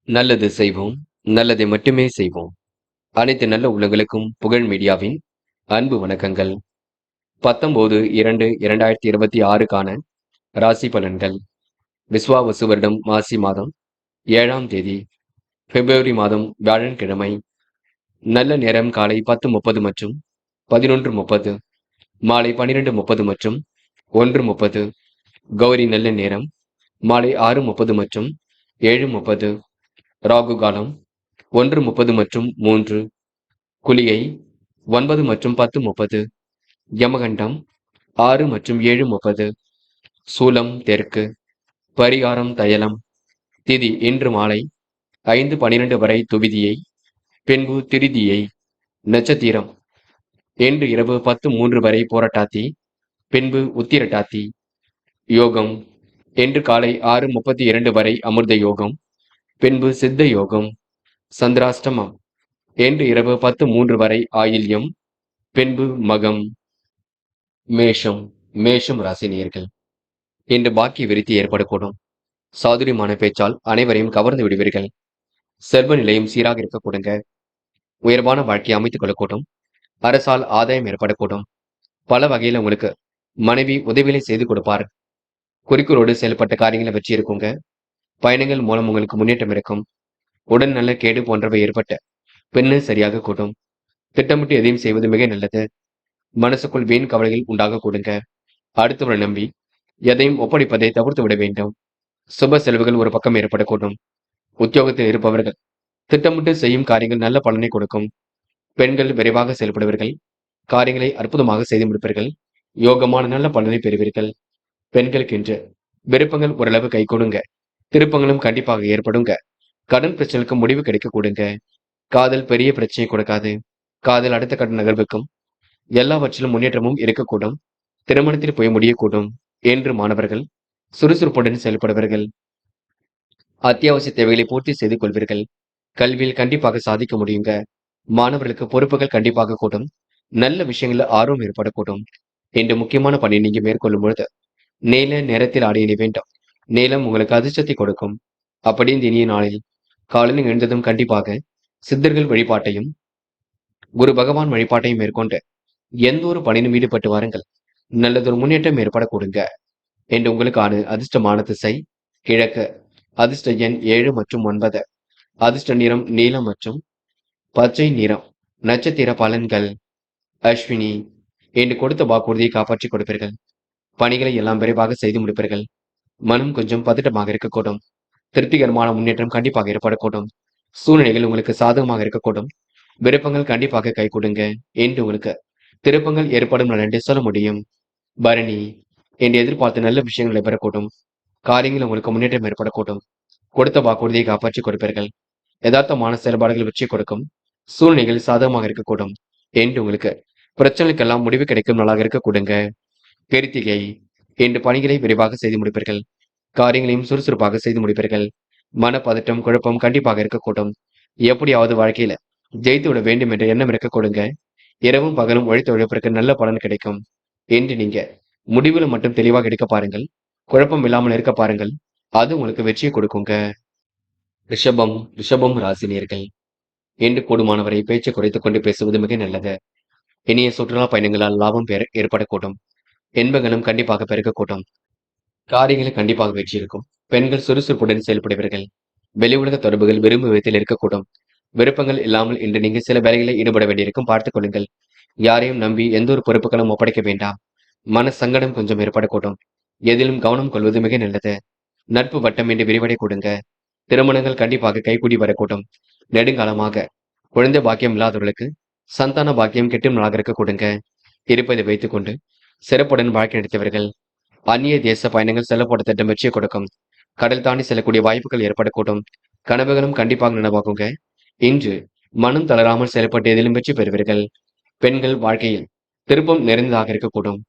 நல்லது செய்வோம், நல்லதை மட்டுமே செய்வோம். அனைத்து நல்ல உள்ளங்களுக்கும் புகழ் மீடியாவின் அன்பு வணக்கங்கள். 19/2/2026க்கான ராசி பலன்கள். விஸ்வாவசு வருடம் மாசி மாதம் 7ஆம் தேதி பிப்ரவரி மாதம் வியாழன்கிழமை. நல்ல நேரம் காலை 10:30 மற்றும் 11:30, மாலை 12:30 மற்றும் 1:30. கௌரி நல்ல நேரம் மாலை 6:30 மற்றும் 7:30. ராகு காலம் 1:30 மற்றும் 3. குளிகை 9 மற்றும் 10:30. யமகண்டம் 6 மற்றும் 7:30. சூலம் தெற்கு. பரிகாரம் தைலம். திதி இன்று மாலை 5:12 வரை துவிதியை, பின்பு திருதியை. நட்சத்திரம் இன்று இரவு 10:03 வரை போராட்டாத்தி, பின்பு உத்திரட்டாத்தி. யோகம் இன்று காலை 6:32 வரை அமிர்த யோகம், பின்பு சித்த யோகம். சந்திராஷ்டமம் இன்று இரவு 10:03 வரை ஆயில்யம், பின்பு மகம். மேஷம் ராசி நேயர்கள். இன்று பாக்கிய விருத்தி ஏற்படக்கூடும். சாதுரியமான பேச்சால் அனைவரையும் கவர்ந்து விடுவீர்கள். செல்வ நிலையும் சீராக இருக்கக்கூடுங்க. உயர்வான வாழ்க்கையை அமைத்துக் கொள்ளக்கூடும். அரசால் ஆதாயம் ஏற்படக்கூடும். பல வகையில உங்களுக்கு மனைவி உதவிகளை செய்து கொடுப்பார். குறிக்கோளோடு செயல்பட்ட காரியங்களை வெற்றி இருக்குங்க. பயணங்கள் மூலம் உங்களுக்கு முன்னேற்றம் இருக்கும். உடல் நல்ல கேடு போன்றவை ஏற்பட்ட பின்னு சரியாக கூடும். திட்டமிட்டு எதையும் செய்வது மிக நல்லது. மனசுக்குள் வீண் கவலைகள் உண்டாக கூடுங்க. அடுத்தவரை நம்பி எதையும் ஒப்படைப்பதை தவிர்த்து விட வேண்டும். சுப செலவுகள் ஒரு பக்கம் ஏற்படக்கூடும். உத்தியோகத்தில் இருப்பவர்கள் திட்டமிட்டு செய்யும் காரியங்கள் நல்ல பலனை கொடுக்கும். பெண்கள் விரைவாக செயல்படுவீர்கள். காரியங்களை அற்புதமாக செய்து முடிப்பீர்கள். யோகமான நல்ல பலனை பெறுவீர்கள். பெண்களுக்கு இன்று விருப்பங்கள் ஓரளவு கை கொடுங்க. திருப்பங்களும் கண்டிப்பாக ஏற்படுங்க. கடன் பிரச்சனைக்கு முடிவு கிடைக்க கூடுங்க. காதல் பெரிய பிரச்சனையை கொடுக்காது. காதல் அடுத்த கட்ட நகர்வுக்கும் எல்லாவற்றிலும் முன்னேற்றமும் இருக்கக்கூடும். திருமணத்தில் போய் முடியக்கூடும். என்று மாணவர்கள் சுறுசுறுப்புடன் செயல்படுவீர்கள். அத்தியாவசிய தேவைகளை பூர்த்தி செய்து கொள்வீர்கள். கல்வியில் கண்டிப்பாக சாதிக்க முடியுங்க. மாணவர்களுக்கு பொறுப்புகள் கண்டிப்பாக கூடும். நல்ல விஷயங்கள்ல ஆர்வம் ஏற்படக்கூடும். இன்று முக்கியமான பணி நீங்க மேற்கொள்ளும் பொழுது நீல நேரத்தில் ஆடிய வேண்டும். நீளம் உங்களுக்கு அதிர்ஷ்டத்தை கொடுக்கும். அப்படி இந்த இனிய நாளில் காலையில் எழுந்ததும் கண்டிப்பாக சித்தர்கள் வழிபாட்டையும் குரு பகவான் வழிபாட்டையும் மேற்கொண்டு எந்த ஒரு பணியிலும் ஈடுபட்டு வாருங்கள். நல்லதொரு முன்னேற்றம் ஏற்படக்கூடுங்க. என்று உங்களுக்கான அதிர்ஷ்டமான திசை கிழக்கு. அதிர்ஷ்ட எண் 7 மற்றும் 9. அதிர்ஷ்ட நிறம் நீலம் மற்றும் பச்சை நிறம். நட்சத்திர பலன்கள். அஸ்வினி என்று கொடுத்த வாக்குறுதியை காப்பாற்றிக் கொடுப்பீர்கள். பணிகளை எல்லாம் விரைவாக செய்து முடிப்பீர்கள். மனம் கொஞ்சம் பதட்டமாக இருக்கக்கூடும். திருப்திகரமான முன்னேற்றம் கண்டிப்பாக ஏற்படக்கூடும். சூழ்நிலைகள் உங்களுக்கு சாதகமாக இருக்கக்கூடும். விருப்பங்கள் கண்டிப்பாக கை கொடுங்க என்று உங்களுக்கு திருப்பங்கள் ஏற்படும் என்று சொல்ல முடியும். பரணி என்று எதிர்பார்த்த நல்ல விஷயங்களை பெறக்கூடும். காரியங்கள் உங்களுக்கு முன்னேற்றம் ஏற்படக்கூடும். கொடுத்த வாக்குறுதியை காப்பாற்றிக் கொடுப்பீர்கள். யதார்த்தமான செயல்பாடுகள் வெற்றி கொடுக்கும். சூழ்நிலைகள் சாதகமாக இருக்கக்கூடும் என்று உங்களுக்கு பிரச்சனைக்கெல்லாம் முடிவு கிடைக்கும் நாளாக இருக்கக்கூடுங்க. கிருத்திகை என்று பணிகளை விரைவாக செய்து முடிப்பீர்கள். காரியங்களையும் சுறுசுறுப்பாக செய்து முடிப்பீர்கள். மனப்பதட்டம் குழப்பம் கண்டிப்பாக இருக்கக்கூடும். எப்படியாவது வாழ்க்கையில ஜெயித்து விட வேண்டும் என்ற எண்ணம் இருக்கக்கூடுங்க. இரவும் பகலும் உழைத்த உழைப்பிற்கு நல்ல பலன் கிடைக்கும் என்று நீங்க முடிவுல மட்டும் தெளிவாக எடுக்க பாருங்கள். குழப்பம் இல்லாமல் இருக்க பாருங்கள். அது உங்களுக்கு வெற்றியை கொடுக்குங்க. ரிஷபம் ராசினியர்கள். என்று கூடுமானவரை பேச்சை குறைத்துக் கொண்டு பேசுவது மிக நல்லது. இனிய சுற்றுலா பயணங்களால் லாபம் ஏற்படக்கூடும். என்பங்களும் கண்டிப்பாக பெருக்கக்கூடும். காரியங்களில் கண்டிப்பாக வெற்றி இருக்கும். பெண்கள் சுறுசுறுப்புடன் செயல்படுவீர்கள். வெளி உலக தொடர்புகள் விரும்பும் விதத்தில் இருக்கக்கூடும். விருப்பங்கள் இல்லாமல் இன்று நீங்க சில வேலைகளில் ஈடுபட வேண்டியிருக்கும். பார்த்துக் கொள்ளுங்கள். யாரையும் நம்பி எந்த ஒரு பொறுப்புகளும் ஒப்படைக்க வேண்டாம். மன சங்கடம் கொஞ்சம் ஏற்படக்கூடும். எதிலும் கவனம் கொள்வது மிக நல்லது. நட்பு வட்டம் என்று விரிவடை கொடுங்க. திருமணங்கள் கண்டிப்பாக கைகூடி வரக்கூடும். நெடுங்காலமாக குழந்தை பாக்கியம் இல்லாதவர்களுக்கு சந்தான பாக்கியம் கிட்டும் நாளாக இருக்க கொடுங்க. இருப்பதை வைத்துக் கொண்டு சிறப்புடன் வாழ்க்கை நடத்தியவர்கள். அந்நிய தேச பயணங்கள் செல்லப்பட்ட திட்டம் வெற்றியை கொடுக்கும். கடல் தாண்டி செல்லக்கூடிய வாய்ப்புகள் ஏற்படக்கூடும். கனவுகளும் கண்டிப்பாக நனவாகுங்க. இன்று மனம் தளராமல் செயல்பட்டு எதிலும் வெற்றி பெறுவீர்கள். பெண்கள் வாழ்க்கையில் திருப்பம் நிறைந்ததாக இருக்கக்கூடும்.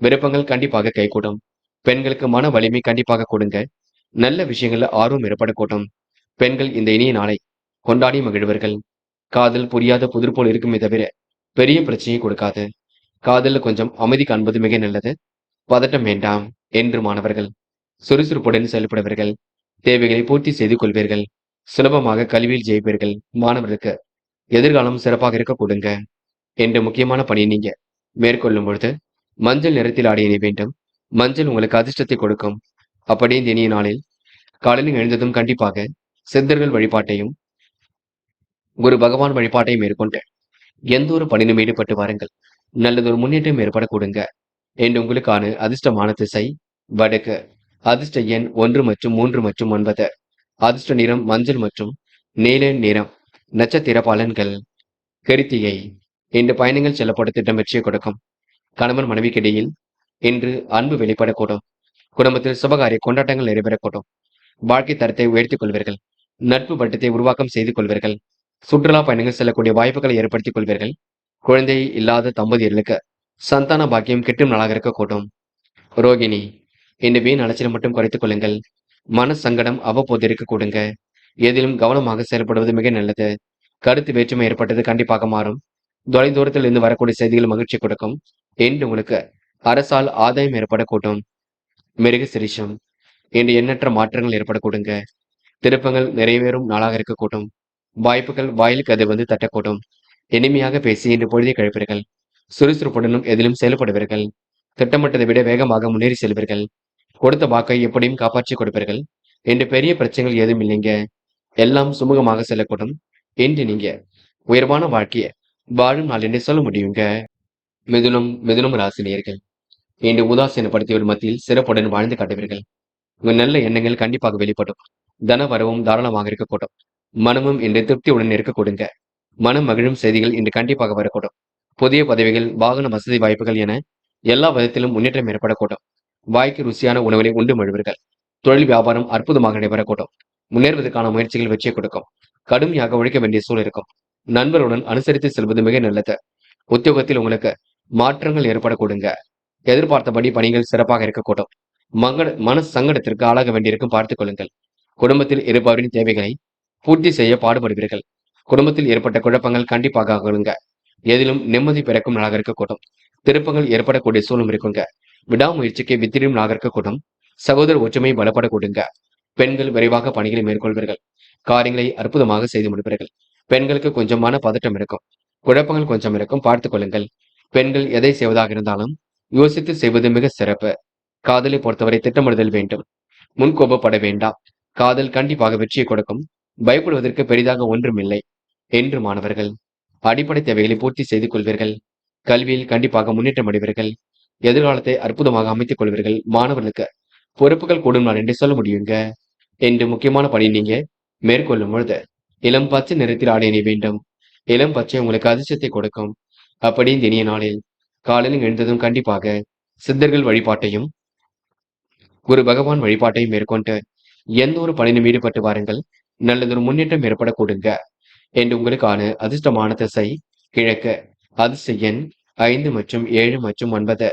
விருப்பங்கள் கண்டிப்பாக கைகூடும். பெண்களுக்கு மன வலிமை கண்டிப்பாக கொடுங்க. நல்ல விஷயங்கள்ல ஆர்வம் ஏற்படக்கூடும். பெண்கள் இந்த இனிய நாளை கொண்டாடி மகிழ்வர்கள். காதல் புரியாத புதிர் போல் இருக்குமே தவிர பெரிய பிரச்சனையை கொடுக்காது. காதல்ல கொஞ்சம் அமைதி காண்பது மிக நல்லது. பதட்டம் வேண்டாம் என்று மாணவர்கள் சுறுசுறுப்புடன் செயல்படுவீர்கள். தேவைகளை பூர்த்தி செய்து கொள்வீர்கள். சுலபமாக கல்வியில் ஜெயிப்பீர்கள். மாணவர்களுக்கு எதிர்காலம் சிறப்பாக இருக்க கொடுங்க. என்ற முக்கியமான பணியை நீங்க மேற்கொள்ளும் பொழுது மஞ்சள் நிறத்தில் ஆடை அணிய வேண்டும். மஞ்சள் உங்களுக்கு அதிர்ஷ்டத்தை கொடுக்கும். அப்படியே இந்த இனிய நாளில் காலையில் எழுந்ததும் கண்டிப்பாக சித்தர்கள் வழிபாட்டையும் குரு பகவான் வழிபாட்டையும் மேற்கொண்டு எந்த ஒரு பணியிலும் ஈடுபட்டு வாருங்கள். நல்லதொரு முன்னேற்றம் ஏற்பட கொடுங்க. என்று உங்களுக்கான அதிர்ஷ்டமான திசை வடக்கு. அதிர்ஷ்ட எண் 1 மற்றும் 3 மற்றும் 9. அதிர்ஷ்ட நிறம் மஞ்சள் மற்றும் நீல நிறம். நட்சத்திர பலன்கள். கிருத்திகை. இன்று பயணங்கள் செல்லப்பட்ட திட்டம் வெற்றியை கொடுக்கும். கணவன் மனைவிக்கிடையில் இன்று அன்பு வெளிப்படக்கூடும். குடும்பத்தில் சுபகாரிய கொண்டாட்டங்கள் நிறைவேறக்கூடும். வாழ்க்கை தரத்தை உயர்த்திக் கொள்வீர்கள். நட்பு வட்டத்தை உருவாக்கம் செய்து கொள்வீர்கள். சுற்றுலா பயணங்கள் செல்லக்கூடிய வாய்ப்புகளை ஏற்படுத்திக் கொள்வீர்கள். குழந்தை இல்லாத தம்பதியர்களுக்கு சந்தான பாக்கியம் கிட்டும் நாளாக இருக்கக்கூடும். ரோகிணி. இந்த வீண் அலைச்சலை மட்டும் குறைத்துக் கொள்ளுங்கள். மன சங்கடம் அவ்வப்போது இருக்க கொடுங்க. எதிலும் கவனமாக செயல்படுவது மிக நல்லது. கருத்து வேற்றுமை ஏற்பட்டது கண்டிப்பாக மாறும். தொலைதூரத்தில் இருந்து வரக்கூடிய செய்திகள் மகிழ்ச்சி கொடுக்கும். என்று உங்களுக்கு அரசால் ஆதாயம் ஏற்படக்கூடும். மிருக சிரிஷம். இன்று எண்ணற்ற மாற்றங்கள் ஏற்படக்கூடுங்க. திருப்பங்கள் நிறைவேறும் நாளாக இருக்கக்கூடும். வாய்ப்புகள் வாயிலுக்கு அது வந்து தட்டக்கூடும். இனிமையாக பேசி இன்று பொழுதை கழிப்பீர்கள். சுறுசுறுப்புடனும் எதிலும் செயல்படுவீர்கள். திட்டமிட்டதை விட வேகமாக முன்னேறி செல்வீர்கள். கொடுத்த வாக்கை எப்படியும் காப்பாற்றி கொடுப்பீர்கள். என்று பெரிய பிரச்சனைகள் ஏதும் இல்லைங்க. எல்லாம் சுமூகமாக செல்லக்கூடும். என்று நீங்க உயர்வான வாழ்க்கையை வாழும் நாள் என்று சொல்ல முடியுங்க. மிதுனம் ராசினியர்கள். இன்று உதாசீனப்படுத்தியவர் மத்தியில் சிறப்புடன் வாழ்ந்து காட்டுவீர்கள். உங்கள் நல்ல எண்ணங்கள் கண்டிப்பாக வெளிப்படும். தன வரவும் தாராளமாக இருக்கக்கூடும். மனமும் இன்று திருப்தியுடன் இருக்க கொடுங்க. மனம் மகிழும் செய்திகள் இன்று கண்டிப்பாக வரக்கூடும். புதிய பதவிகள், வாகன வசதி வாய்ப்புகள் என எல்லா விதத்திலும் முன்னேற்றம் ஏற்படக்கூடும். வாய்க்கு ருசியான உணவுகளை உண்டு மழுவீர்கள். தொழில் வியாபாரம் அற்புதமாக நடைபெறக்கூடும். முன்னேறுவதற்கான முயற்சிகள் வெற்றியை கொடுக்கும். கடுமையாக உழைக்க வேண்டிய சூழல் இருக்கும். நண்பருடன் அனுசரித்து செல்வது மிக நல்லது. உத்தியோகத்தில் உங்களுக்கு மாற்றங்கள் ஏற்பட கொடுங்க. எதிர்பார்த்தபடி பணிகள் சிறப்பாக இருக்கக்கூடும். மன சங்கடத்திற்கு ஆளாக வேண்டியிருக்கும் பார்த்துக் கொள்ளுங்கள். குடும்பத்தில் இருப்பவரின் தேவைகளை பூர்த்தி செய்ய பாடுபடுவீர்கள். குடும்பத்தில் ஏற்பட்ட குழப்பங்கள் கண்டிப்பாக அகலுங்க. எதிலும் நிம்மதி பிறக்கும் நாளாக இருக்கக்கூடும். திருப்பங்கள் ஏற்படக்கூடிய சூழலும் இருக்குங்க. விடாமுயற்சிக்கு வித்திடும் நாளாக இருக்கக்கூடும். சகோதர ஒற்றுமை பலப்பட கொடுங்க. பெண்கள் விரைவாக பணிகளை மேற்கொள்வீர்கள். காரியங்களை அற்புதமாக செய்து முடிப்பீர்கள். பெண்களுக்கு கொஞ்சம் மன பதட்டம் இருக்கும். குழப்பங்கள் கொஞ்சம் இருக்கும், பார்த்துக் கொள்ளுங்கள். பெண்கள் எதை செய்வதாக இருந்தாலும் யோசித்து செய்வது மிக சிறப்பு. காதலை பொறுத்தவரை திட்டமிடுதல் வேண்டும். முன்கோபப்பட வேண்டாம். காதல் கண்டிப்பாக வெற்றியை கொடுக்கும். பயப்படுவதற்கு பெரிதாக ஒன்றுமில்லை. என்று மாணவர்கள் அடிப்படை தேவைகளை பூர்த்தி செய்து கொள்வீர்கள். கல்வியில் கண்டிப்பாக முன்னேற்றம் அடைவீர்கள். எதிர்காலத்தை அற்புதமாக அமைத்துக் கொள்வீர்கள். மாணவர்களுக்கு பொறுப்புகள் கூடும் நாள் என்று சொல்ல முடியுங்க. என்று முக்கியமான பணி நீங்க மேற்கொள்ளும் பொழுது இளம் பச்சை நிறத்தில் ஆடை அணிய வேண்டும். இளம் பச்சை உங்களுக்கு அதிர்ஷ்டத்தை கொடுக்கும். அப்படி இந்த இனிய நாளில் காலையில் எழுந்ததும் கண்டிப்பாக சித்தர்கள் வழிபாட்டையும் குரு பகவான் வழிபாட்டையும் மேற்கொண்டு எந்த ஒரு பணியிலும் ஈடுபட்டு வாருங்கள். நல்லதொரு முன்னேற்றம் ஏற்பட கொடுங்க. என்று உங்களுக்கான அதிர்ஷ்டமான திசை கிழக்கு. அதிர்ஷ்ட எண் 5 மற்றும் 7 மற்றும் 9.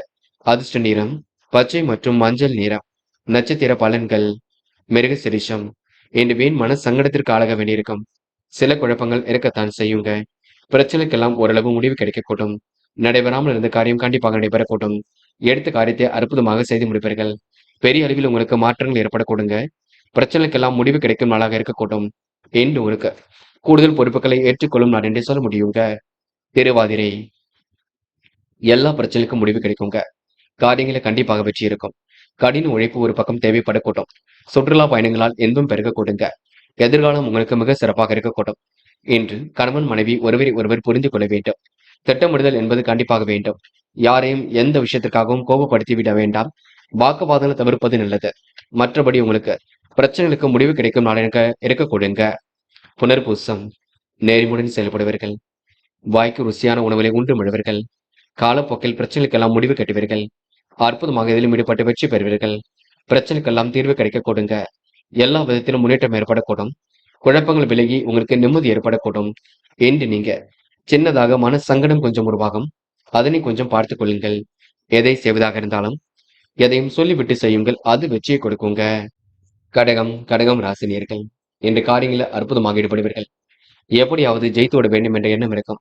அதிர்ஷ்ட நிறம் பச்சை மற்றும் மஞ்சள் நிறம். நட்சத்திர பலன்கள். மிருக சிரிஷம். இன்று வீண் மன சங்கடத்திற்கு ஆளாக வேண்டியிருக்கும். சில குழப்பங்கள் இருக்கத்தான் செய்யுங்க. பிரச்சனைக்கெல்லாம் ஓரளவு முடிவு கிடைக்கக்கூடும். நடைபெறாமல் இருந்த காரியம் கண்டிப்பாக நடைபெறக்கூடும். எடுத்த காரியத்தை அற்புதமாக செய்து முடிப்பீர்கள். பெரிய அளவில் உங்களுக்கு மாற்றங்கள் ஏற்படக்கூடுங்க. பிரச்சனைக்கெல்லாம் முடிவு கிடைக்கும் நாளாக இருக்கக்கூடும். என்று உங்களுக்கு கூடுதல் பொறுப்புகளை ஏற்றுக்கொள்ளும் நாள் என்றே சொல்ல முடியுங்க. திருவாதிரை. எல்லா பிரச்சனைக்கும் முடிவு கிடைக்குங்க. காரியங்களை கண்டிப்பாக வெற்றி இருக்கும். கடின உழைப்பு ஒரு பக்கம் தேவைப்படக்கூடும். சுற்றுலா பயணங்களால் இன்பம் பெருகக்கூடுங்க. எதிர்காலம் உங்களுக்கு மிக சிறப்பாக இருக்கக்கூடும். இன்று கணவன் மனைவி ஒருவரை ஒருவர் புரிந்து கொள்ள வேண்டும். திட்டமிடுதல் என்பது கண்டிப்பாக வேண்டும். யாரையும் எந்த விஷயத்திற்காகவும் கோபப்படுத்தி விட வேண்டாம். வாக்குவாதங்களை தவிர்ப்பது நல்லது. மற்றபடி உங்களுக்கு பிரச்சனைகளுக்கு முடிவு கிடைக்கும் நாளாக இருக்க கொடுங்க. புனர்பூசம். நேர்மையுடன் செயல்படுவீர்கள். வாய்க்கு ருசியான உணவுகளை உண்டு முழுவீர்கள். காலப்போக்கில் பிரச்சனைக்கெல்லாம் முடிவு கட்டுவீர்கள். அற்புதமாக இதிலும் ஈடுபட்டு வெற்றி பெறுவீர்கள். பிரச்சனைக்கெல்லாம் தீர்வு கிடைக்க கொடுங்க. எல்லா விதத்திலும் முன்னேற்றம் ஏற்படக்கூடும். குழப்பங்கள் விலகி உங்களுக்கு நிம்மதி ஏற்படக்கூடும். என்று நீங்க சின்னதாக மன சங்கடம் கொஞ்சம் உருவாகும். அதனை கொஞ்சம் பார்த்துக் கொள்ளுங்கள். எதை செய்வதாக இருந்தாலும் எதையும் சொல்லிவிட்டு செய்யுங்கள். அது வெற்றியை கொடுக்குங்க. கடகம் ராசினியர்கள். இன்று காரியங்களில் அற்புதமாக ஈடுபடுவீர்கள். எப்படியாவது ஜெயித்து விட வேண்டும் என்ற எண்ணம் இருக்கும்.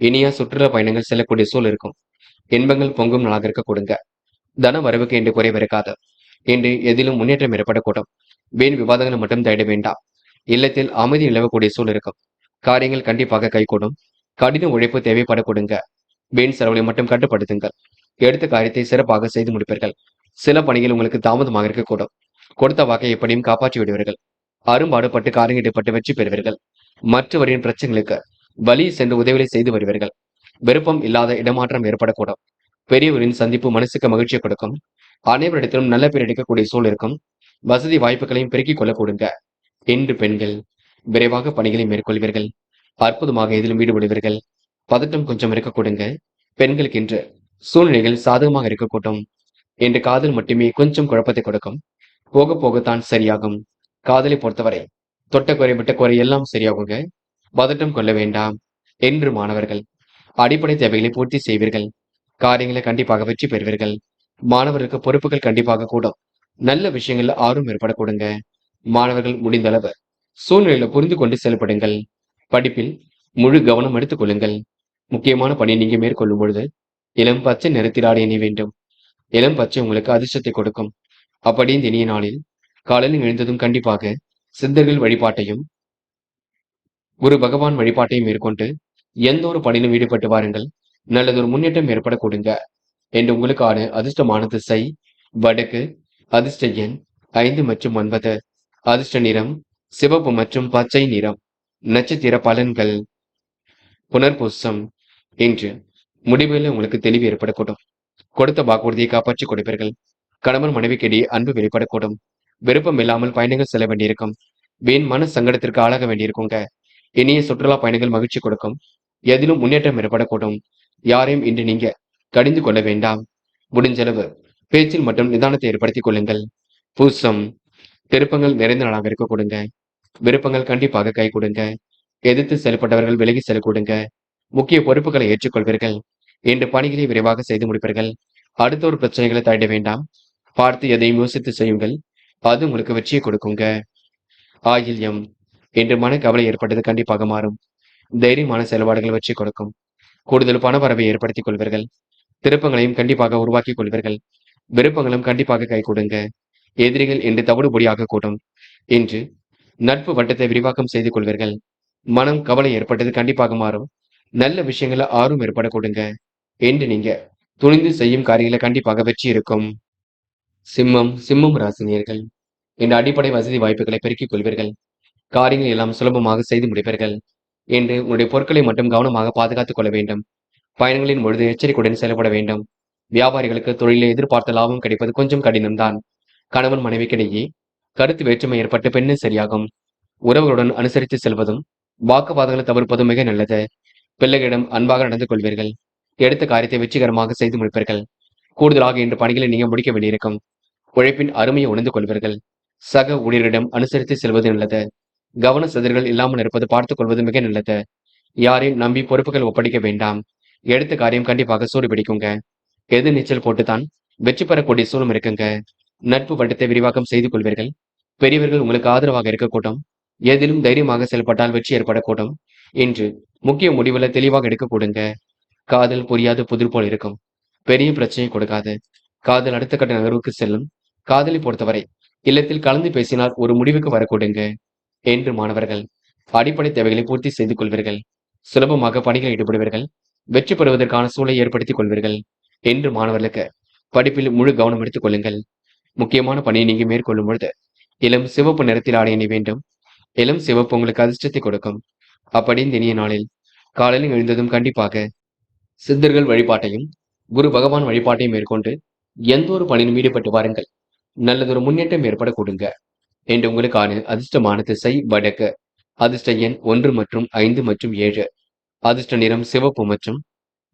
இனிய சுற்றுலா பயணங்கள் செல்லக்கூடிய சூழல் இருக்கும். இன்பங்கள் பொங்கும் நாளாக இருக்க கொடுங்க. தன வரவுக்கு என்று குறைவு இருக்காது. இன்று எதிலும் முன்னேற்றம் ஏற்படக்கூடும். வீண் விவாதங்களை மட்டும் தேட வேண்டாம். இல்லத்தில் அமைதி நிலவக்கூடிய சூழல் இருக்கும். காரியங்கள் கண்டிப்பாக கைகூடும். கடின உழைப்பு தேவைப்படக்கூடுங்க. வீண் செலவுகளை மட்டும் கட்டுப்படுத்துங்கள். எடுத்த காரியத்தை சிறப்பாக செய்து முடிப்பீர்கள். சில பணிகள் உங்களுக்கு தாமதமாக இருக்கக்கூடும். கொடுத்த வாக்கை எப்படியும் காப்பாற்றி விடுவீர்கள். அரும்பாடுபட்டு காரியம் ஈடுபட்டு வெற்றி பெறுவீர்கள். மற்றவரின் பிரச்சனைகளுக்கு வழி சென்று உதவிகளை செய்து வருவீர்கள். விருப்பம் இல்லாத இடமாற்றம் ஏற்படக்கூடும். பெரியவரின் சந்திப்பு மனசுக்கு மகிழ்ச்சியை கொடுக்கும். அனைவரிடத்திலும் நல்ல பேர் எடுக்கக்கூடிய சூழல் இருக்கும். வசதி வாய்ப்புகளையும் பெருக்கிக் கொள்ளக்கூடுங்க. இன்று பெண்கள் விரைவாக பணிகளை மேற்கொள்வீர்கள். அற்புதமாக இதிலும் ஈடுபடுவீர்கள். பதட்டம் கொஞ்சம் இருக்கக்கூடுங்க. பெண்களுக்கு இன்று சூழ்நிலைகள் சாதகமாக இருக்கக்கூடும். இன்று காதல் மட்டுமே கொஞ்சம் குழப்பத்தை கொடுக்கும். போக போகத்தான் சரியாகும். காதலை பொறுத்தவரை தொட்ட குறை விட்ட குறை எல்லாம் சரியாகுங்க. பதட்டம் கொள்ள வேண்டாம். என்று மாணவர்கள் அடிப்படை தேவைகளை பூர்த்தி செய்வீர்கள். காரியங்களை கண்டிப்பாக வெற்றி பெறுவீர்கள். மாணவர்களுக்கு பொறுப்புகள் கண்டிப்பாக கூடும். நல்ல விஷயங்கள்ல ஆர்வம் ஏற்படக்கூடுங்க. மாணவர்கள் முடிந்த அளவு சூழ்நிலையில புரிந்து கொண்டு செயல்படுங்கள். படிப்பில் முழு கவனம் எடுத்துக் கொள்ளுங்கள். முக்கியமான பணியை நீங்க மேற்கொள்ளும் பொழுது இளம் பச்சை நிறத்தில் ஆடை அணிய வேண்டும். இளம் பச்சை உங்களுக்கு அதிர்ஷ்டத்தை கொடுக்கும். அப்படி இந்த இனிய நாளில் காலையில் எழுந்ததும் கண்டிப்பாக சித்தர்கள் வழிபாட்டையும் குரு பகவான் வழிபாட்டையும் மேற்கொண்டு எந்த ஒரு பணியிலும் ஈடுபட்டு வாருங்கள். நல்லதொரு முன்னேற்றம் ஏற்பட கொடுங்க. என்று உங்களுக்கான அதிர்ஷ்டமான திசை வடக்கு. அதிர்ஷ்ட எண் 5 மற்றும் 9. அதிர்ஷ்ட நிறம் சிவப்பு மற்றும் பச்சை நிறம். நட்சத்திர பலன்கள். புனர்பூசம். இன்று முடிவுகளில் உங்களுக்கு தெளிவு ஏற்படக்கூடும். கொடுத்த வாக்குறுதியை காப்பாற்றிக் கொடுப்பீர்கள். கணவன் மனைவிக்கிடையே அன்பு வெளிப்படக்கூடும். விருப்பம் இல்லாமல் பயணங்கள் செல்ல வேண்டியிருக்கும். வீண் மன சங்கடத்திற்கு ஆளாக வேண்டியிருக்குங்க. இனிய சுற்றுலா பயணங்கள் மகிழ்ச்சி கொடுக்கும். எதிலும் முன்னேற்றம் ஏற்படக்கூடும். யாரையும் இன்று நீங்க கடிந்து கொள்ள வேண்டாம். முடிஞ்சளவு பேச்சில் மட்டும் நிதானத்தை ஏற்படுத்திக் கொள்ளுங்கள். பூசம். திருப்பங்கள் நிறைந்த நாளாக இருக்க கொடுங்க. விருப்பங்கள் கண்டிப்பாக கை கொடுங்க. எதிர்த்து செயல்பட்டவர்கள் விலகி செல்ல கொடுங்க. முக்கிய பொறுப்புகளை ஏற்றுக்கொள்வீர்கள். இன்று பணிகளை விரைவாக செய்து முடிப்பீர்கள். அடுத்த ஒரு பிரச்சனைகளை தவிட வேண்டாம். பார்த்து எதையும் யோசித்து செய்யுங்கள். அது உங்களுக்கு வெற்றியை கொடுக்குங்க. ஆயில்யம். இன்று மனக்கவலை ஏற்பட்டது கண்டிப்பாக மாறும். தைரியமான செயல்பாடுகள் வெற்றி கொடுக்கும். கூடுதல் பணவரவை ஏற்படுத்திக் கொள்வீர்கள். திருப்பங்களையும் கண்டிப்பாக உருவாக்கிக் கொள்வீர்கள். விருப்பங்களும் கண்டிப்பாக கை கொடுங்க. எதிரிகள் இன்று தவிடுபொடியாக கூடும். இன்று நட்பு வட்டத்தை விரிவாக்கம் செய்து கொள்வீர்கள். மனம் கவலை ஏற்பட்டது கண்டிப்பாக மாறும். நல்ல விஷயங்கள ஆர்வம் ஏற்பட கொடுங்க. என்று நீங்க துணிந்து செய்யும் காரியங்களை கண்டிப்பாக வெற்றி இருக்கும். சிம்மம் ராசினியர்கள் இந்த அடிப்படை வசதி வாய்ப்புகளை பெருக்கிக் கொள்வீர்கள். காரியங்கள் எல்லாம் சுலபமாக செய்து முடிப்பீர்கள். என்று உங்களுடைய பொருட்களை மட்டும் கவனமாக பாதுகாத்துக் கொள்ள வேண்டும். பயணங்களின் பொழுது எச்சரிக்கையுடன் செயல்பட வேண்டும். வியாபாரிகளுக்கு தொழிலில் எதிர்பார்த்த லாபம் கிடைப்பது கொஞ்சம் கடினம்தான். கணவன் மனைவிக்கிடையே கருத்து வேற்றுமை ஏற்பட்டு பெண்ணு சரியாகும். உறவுகளுடன் அனுசரித்து செல்வதும் வாக்குவாதங்களை தவிர்ப்பதும் மிக நல்லது. பிள்ளைகளிடம் அன்பாக நடந்து கொள்வீர்கள். எடுத்த காரியத்தை வெற்றிகரமாக செய்து முடிப்பீர்கள். கூடுதலாக இன்று பணிகளை நீங்க முடிக்க வேண்டியிருக்கும். உழைப்பின் அருமையை உணர்ந்து கொள்வீர்கள். சக ஊழியரிடம் அனுசரித்து செல்வது நல்லது. கவன சிதறல்கள் இல்லாமல் இருப்பது பார்த்துக் கொள்வது மிக நல்லது. யாரையும் நம்பி பொறுப்புகள் ஒப்படைக்க வேண்டாம். எடுத்த காரியம் கண்டிப்பாக சூடு பிடிக்குங்க. எது நீச்சல் போட்டுத்தான் வெற்றி பெறக்கூடிய சூழலும் இருக்குங்க. நட்பு வட்டத்தை விரிவாக்கம் செய்து கொள்வீர்கள். பெரியவர்கள் உங்களுக்கு ஆதரவாக இருக்கக்கூடும். எதிலும் தைரியமாக செயல்பட்டால் வெற்றி ஏற்படக்கூடும். இன்று முக்கிய முடிவுல தெளிவாக எடுக்கக்கூடுங்க. காதல் புரியாத புதிர் போல் இருக்கும். பெரிய பிரச்சனையை கொடுக்காது. காதல் அடுத்த கட்ட நகர்வுக்கு செல்லும். காதலை பொறுத்தவரை இல்லத்தில் கலந்து பேசினால் ஒரு முடிவுக்கு வரக்கூடுங்க. என்று மாணவர்கள் அடிப்படை தேவைகளை பூர்த்தி செய்து கொள்வீர்கள். சுலபமாக பணிகளில் ஈடுபடுவீர்கள். வெற்றி பெறுவதற்கான சூழலை ஏற்படுத்திக் கொள்வீர்கள். என்று மாணவர்களுக்கு படிப்பில் முழு கவனம் எடுத்துக் கொள்ளுங்கள். முக்கியமான பணியை நீங்க மேற்கொள்ளும் பொழுது இளம் சிவப்பு நிறத்தில் ஆடை அணிய வேண்டும். இளம் சிவப்பு உங்களுக்கு அதிர்ஷ்டத்தை கொடுக்கும். அப்படி இந்த இனிய நாளில் காலையில் எழுந்ததும் கண்டிப்பாக சித்தர்கள் வழிபாட்டையும் குரு பகவான் வழிபாட்டையும் மேற்கொண்டு எந்த ஒரு பணியிலும் ஈடுபட்டு வாருங்கள். நல்லதொரு முன்னேற்றம் ஏற்பட கொடுங்க. என்று உங்களுக்கான அதிர்ஷ்டமான திசை வடக்கு. அதிர்ஷ்ட எண் 1 மற்றும் 5 மற்றும் 7. அதிர்ஷ்ட நிறம் சிவப்பு மற்றும்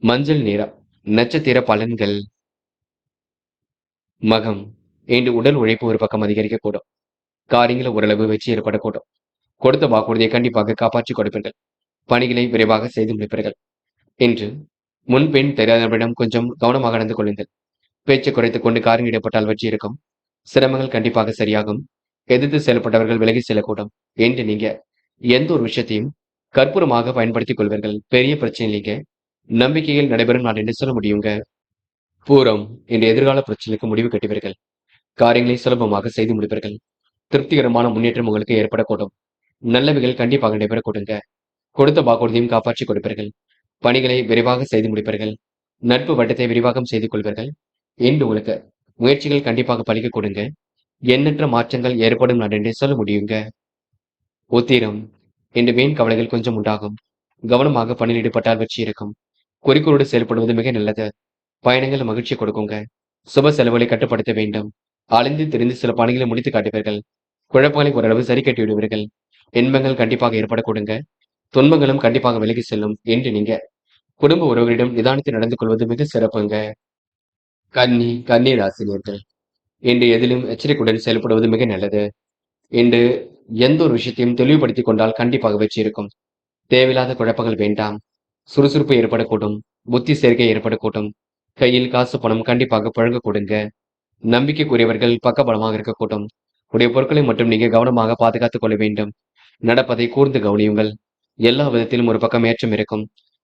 மஞ்சள் நிறம். நட்சத்திர பலன்கள். மகம். இன்று உடல் உழைப்பு ஒரு பக்கம் அதிகரிக்கக்கூடும். காரியங்கள ஓரளவு வெற்றி ஏற்படக்கூடும். கொடுத்த வாக்குறுதியை கண்டிப்பாக காப்பாற்றிக் கொடுப்பீர்கள். பணிகளை விரைவாக செய்து முடிப்பீர்கள். இன்று முன்பெண் தெரியாதவரிடம் கொஞ்சம் கவனமாக நடந்து கொள்ளுங்கள். பேச்சை குறைத்துக் கொண்டு காரியம் ஈடுபட்டால் வெற்றி இருக்கும். சிரமங்கள் கண்டிப்பாக சரியாகும். எதிர்த்து செயல்பட்டவர்கள் விலகி செல்லக்கூடும். என்று நீங்க எந்த ஒரு விஷயத்தையும் கற்பூரமாக பயன்படுத்திக் கொள்வீர்கள். பெரிய பிரச்சனை இல்லைங்க. நம்பிக்கையில் நடைபெறும் நாள் என்று சொல்ல முடியுங்க. பூரம் என்ற எதிர்கால பிரச்சனைக்கு முடிவு கட்டுவீர்கள். காரியங்களை சுலபமாக செய்து முடிப்பீர்கள். திருப்திகரமான முன்னேற்றம் உங்களுக்கு ஏற்படக்கூடும். நல்லவைகள் கண்டிப்பாக நடைபெற கொடுங்க. கொடுத்த வாக்குறுதியும் காப்பாற்றி கொடுப்பீர்கள். பணிகளை விரைவாக செய்து முடிப்பீர்கள். நட்பு வட்டத்தை விரிவாக்கம் செய்து கொள்வீர்கள். இன்று உங்களுக்கு முயற்சிகள் கண்டிப்பாக பலிக்க கொடுங்க. எண்ணற்ற மாற்றங்கள் ஏற்படும் நான் என்றே சொல்ல முடியுங்க. உத்திரம் இன்று வீண் கவலைகள் கொஞ்சம் உண்டாகும். கவனமாக பணியில் ஈடுபட்டால் வெற்றி இருக்கும். குறிக்கோளோடு செயல்படுவது மிக நல்லது. பயணங்கள் மகிழ்ச்சி கொடுக்குங்க. சுப செலவுகளை கட்டுப்படுத்த வேண்டும். அலைந்து திரிந்து சில பணிகளை முடித்து காட்டுவீர்கள். குழப்பங்களை ஓரளவு சரி கட்டி விடுவீர்கள். இன்பங்கள் கண்டிப்பாக ஏற்பட கொடுங்க. துன்பங்களும் கண்டிப்பாக விலகி செல்லும் என்று நீங்க குடும்ப உறவுகளிடம் நிதானித்து நடந்து கொள்வது மிக சிறப்புங்க. கன்னி ராசினியர்கள் இன்று எதிலும் எச்சரிக்கையுடன் செயல்படுவது மிக நல்லது. இன்று எந்த ஒரு விஷயத்தையும் தெளிவுபடுத்திக் கொண்டால் கண்டிப்பாக வெற்றி இருக்கும். தேவையில்லாத குழப்பங்கள் வேண்டாம். சுறுசுறுப்பு ஏற்படக்கூடும். புத்தி சேர்க்கை ஏற்படக்கூடும். கையில் காசு பணம் கண்டிப்பாக புழங்க கொடுங்க. நம்பிக்கைக்குரியவர்கள் பக்கபலமாக இருக்கக்கூடும். உடைய பொருட்களை மட்டும் நீங்க கவனமாக பாதுகாத்துக் கொள்ள வேண்டும். நடப்பதை கூர்ந்து கவனியுங்கள். எல்லா விதத்திலும் ஒரு பக்கம் ஏற்றம் இருக்கும்.